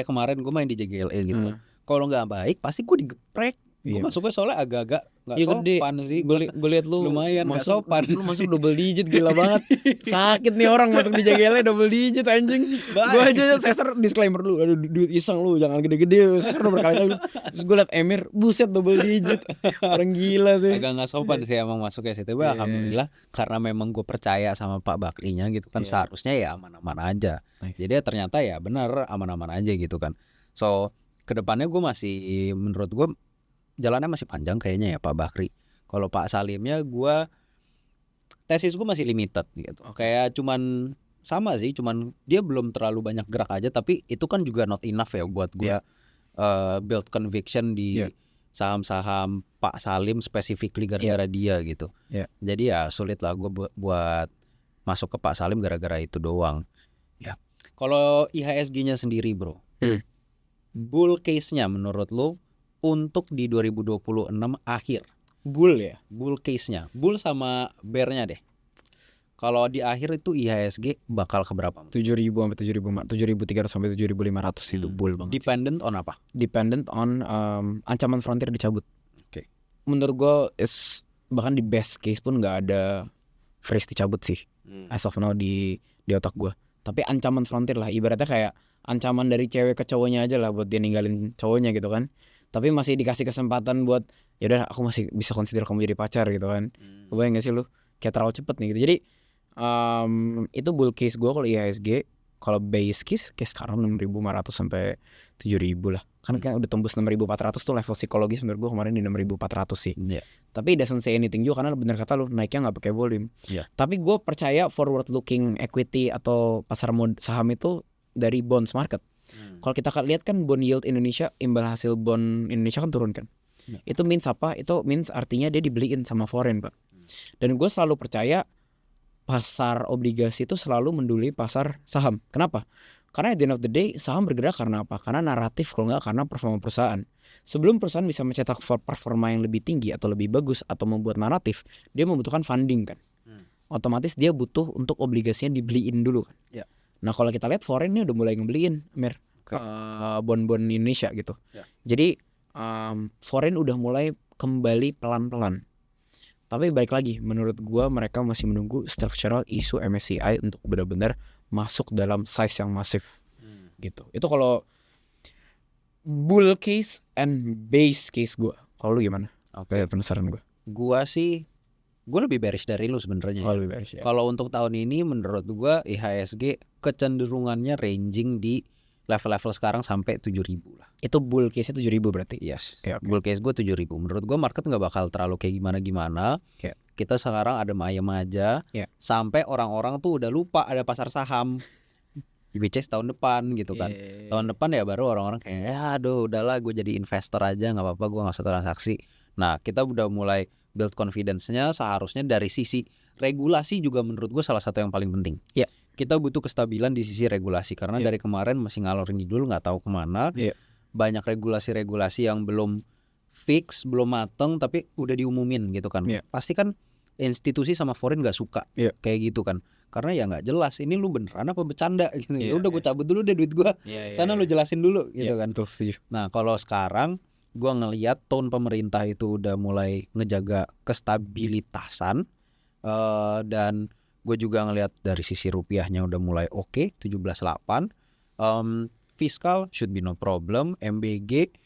kemarin gue main di JGLE gitu. Kalau nggak baik pasti gue digeprek. Gue masuknya soalnya agak-agak nggak sopan sih. Gue liat lu lumayan nggak sopan. Lu masuk double digit, gila banget. Sakit nih orang masuk di JGL double digit anjing. Gue aja sesar disclaimer dulu, aduh duit iseng lu, jangan gede-gede. Sesar udah berkali-kali. Terus gue liat Emir, buset double digit. Orang gila sih. Agak nggak sopan sih emang masuknya situ. Alhamdulillah karena memang gue percaya sama Pak Bakrinya gitu kan, seharusnya ya aman-aman aja. Jadi ternyata ya benar aman-aman aja gitu kan. So kedepannya gue masih, menurut gue jalannya masih panjang kayaknya ya Pak Bakri. Kalau Pak Salimnya gue, tesis gue masih limited gitu. Kayak cuman sama sih, cuman dia belum terlalu banyak gerak aja. Tapi itu kan juga not enough ya buat gue build conviction di saham-saham Pak Salim specifically gara-gara dia gitu. Jadi ya sulit lah gue buat masuk ke Pak Salim gara-gara itu doang. Ya. Kalau IHSG-nya sendiri bro, bull case-nya menurut lo untuk di 2026 akhir? Bull ya? Bull case-nya, bull sama bear-nya deh. Kalau di akhir itu IHSG bakal ke berapa? 7.000 sampai 7.300 sampai 7.500 itu bull banget. Dependent on apa? Dependent on ancaman frontier dicabut. Menurut gue bahkan di best case pun nggak ada freeze dicabut sih. As of now di otak gue. Tapi ancaman frontier lah, ibaratnya kayak ancaman dari cewek ke cowoknya aja lah buat dia ninggalin cowoknya gitu kan. Tapi masih dikasih kesempatan buat ya udah aku masih bisa consider kamu jadi pacar gitu kan. Kebayang gak sih lu? Kayak terlalu cepet nih gitu. Jadi itu bull case gue kalau IHSG. Kalau base case sekarang 6.500 sampai 7.000 lah. Kan udah tembus 6.400 tuh level psikologis menurut gue kemarin di 6.400 sih. Tapi doesn't say anything juga karena bener kata lu naiknya gak pakai volume. Tapi gue percaya forward looking equity atau pasar saham itu dari bonds market. Kalau kita lihat kan bond yield Indonesia, imbal hasil bond Indonesia kan turun kan. Itu means apa? Itu means artinya dia dibeliin sama foreign Pak. Dan gue selalu percaya pasar obligasi itu selalu mendului pasar saham. Kenapa? Karena at the end of the day saham bergerak karena apa? Karena naratif, kalau nggak karena performa perusahaan. Sebelum perusahaan bisa mencetak performa yang lebih tinggi atau lebih bagus atau membuat naratif, dia membutuhkan funding kan. Otomatis dia butuh untuk obligasinya dibeliin dulu kan. Ya. Nah kalau kita lihat foreign ini udah mulai ngebeliin, Mir, bond-bond Indonesia gitu. Ya. Jadi foreign udah mulai kembali pelan-pelan. Tapi balik lagi, menurut gua mereka masih menunggu structural isu MSCI untuk benar-benar masuk dalam size yang masif gitu. Itu kalau bull case and base case gua. Kalau lu gimana? Kayak penasaran gua. Gue lebih bearish dari lu sebenarnya. Lebih bearish ya. Kalau untuk tahun ini menurut gua IHSG kecenderungannya ranging di level-level sekarang sampai 7.000 lah. Itu bull case-nya 7.000 berarti? Yes. Ya, okay. Bull case gue 7.000. Menurut gue market nggak bakal terlalu kayak gimana-gimana. Ya. Kita sekarang ada ayam aja. Ya. Sampai orang-orang tuh udah lupa ada pasar saham. which is tahun depan gitu kan. Tahun depan ya baru orang-orang kayak aduh udahlah gue jadi investor aja, nggak apa-apa gue nggak usah transaksi. Nah kita udah mulai build confidence-nya. Seharusnya dari sisi regulasi juga menurut gue salah satu yang paling penting. Kita butuh kestabilan di sisi regulasi karena dari kemarin masih ngalor ngidul nggak tahu kemana. Banyak regulasi-regulasi yang belum fix, belum mateng tapi udah diumumin gitu kan. Pasti kan institusi sama foreign nggak suka kayak gitu kan. Karena ya nggak jelas ini lu beneran apa bercanda gitu. Udah gue cabut dulu deh duit gue. Sana lu jelasin dulu gitu kan. Nah kalau sekarang gue ngelihat tone pemerintah itu udah mulai ngejaga kestabilitasan dan gue juga ngelihat dari sisi rupiahnya udah mulai oke, 17.8. Fiskal should be no problem. MBG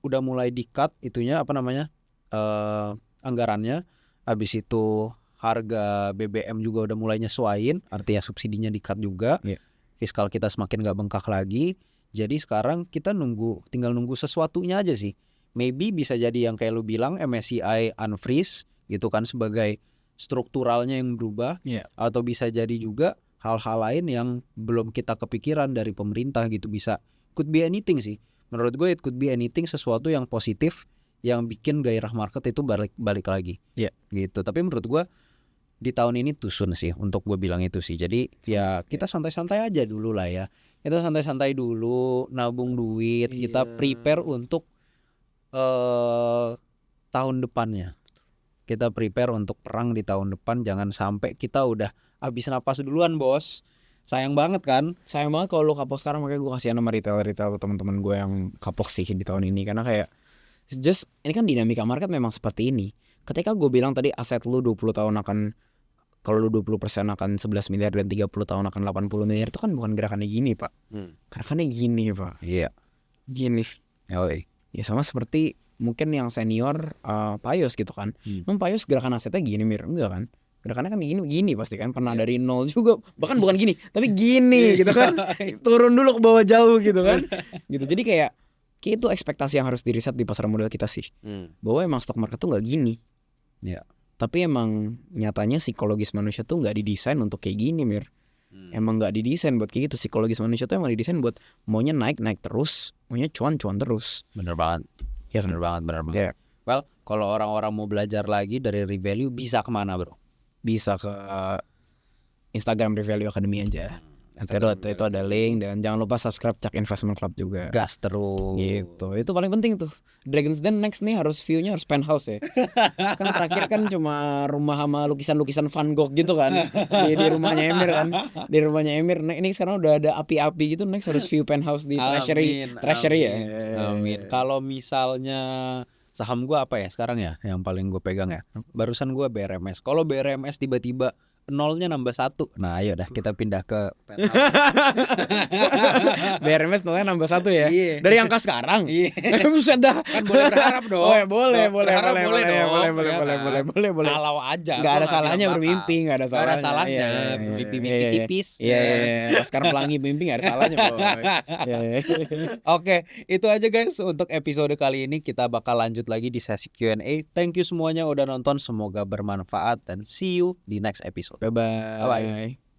udah mulai di-cut itunya apa namanya anggarannya. Habis itu harga BBM juga udah mulai nyesuaiin, artinya subsidinya di-cut juga. Fiskal kita semakin gak bengkak lagi. Jadi sekarang kita tinggal nunggu sesuatunya aja sih. Maybe bisa jadi yang kayak lu bilang MSCI unfreeze gitu kan sebagai strukturalnya yang berubah. Atau bisa jadi juga hal-hal lain yang belum kita kepikiran dari pemerintah gitu. Bisa could be anything sih. Menurut gue it could be anything, sesuatu yang positif yang bikin gairah market itu balik lagi. Gitu. Tapi menurut gue di tahun ini too soon sih untuk gue bilang itu sih. Jadi ya kita santai-santai aja dulu lah ya. Kita santai-santai dulu, nabung duit, kita prepare untuk tahun depannya. Kita prepare untuk perang di tahun depan. Jangan sampai kita udah habis napas duluan bos. Sayang banget kan. Sayang banget kalau lu kapok sekarang. Makanya gue kasihan sama retail teman-teman gue yang kapok sih di tahun ini. Karena kayak just ini kan dinamika market memang seperti ini. Ketika gue bilang tadi aset lu 20 tahun akan, kalau lu 20% akan 11 miliar dan 30 tahun akan 80 miliar, itu kan bukan gerakannya gini pak. Gerakannya gini pak. Gini. Ya sama seperti mungkin yang senior Payos gitu kan. Payos gerakan asetnya gini Mir, enggak kan? Gerakannya kan gini pasti kan, pernah dari nol juga, bahkan bukan gini tapi gini gitu kan. Turun dulu ke bawah jauh gitu kan. Gitu. Jadi kayak itu ekspektasi yang harus diriset di pasar modal kita sih. Bahwa emang stock market tuh gak gini. Tapi emang nyatanya psikologis manusia tuh gak didesain untuk kayak gini Mir. Emang gak didesain buat kayak gitu. Psikologis manusia tuh emang didesain buat maunya naik terus, maunya cuan terus. Bener banget. Bener banget. Well, kalau orang-orang mau belajar lagi dari Revalue bisa kemana bro? Bisa ke Instagram Revalue Academy aja. Itu ada link, dan jangan lupa subscribe Cak Investment Club juga. Gas terus. Gitu. Itu paling penting tuh. Dragon's Den next nih harus view-nya harus penthouse ya. Kan terakhir kan cuma rumah sama lukisan-lukisan Van Gogh gitu kan. Di rumahnya Emir kan. Di rumahnya Emir. Nah, ini sekarang udah ada api-api gitu, next harus view penthouse di Treasury ya. Amin. Kalau misalnya saham gua apa ya sekarang ya yang paling gue pegang ya. Barusan gua BRMS. Kalau BRMS tiba-tiba nolnya nambah 1. Nah ayo dah kita pindah ke BRMS nolnya nambah 1 ya. Dari angka sekarang. Buset dah. Kan boleh berharap dong. Boleh. Kalau aja. Enggak ada salahnya bermimpi, enggak ada salahnya. Mimpi tipis. Sekarang pelangi mimpi enggak ada salahnya, Oke, itu aja guys untuk episode kali ini. Kita bakal lanjut lagi di sesi Q&A. Thank you semuanya udah nonton, semoga bermanfaat dan see you di next episode. Bye-bye.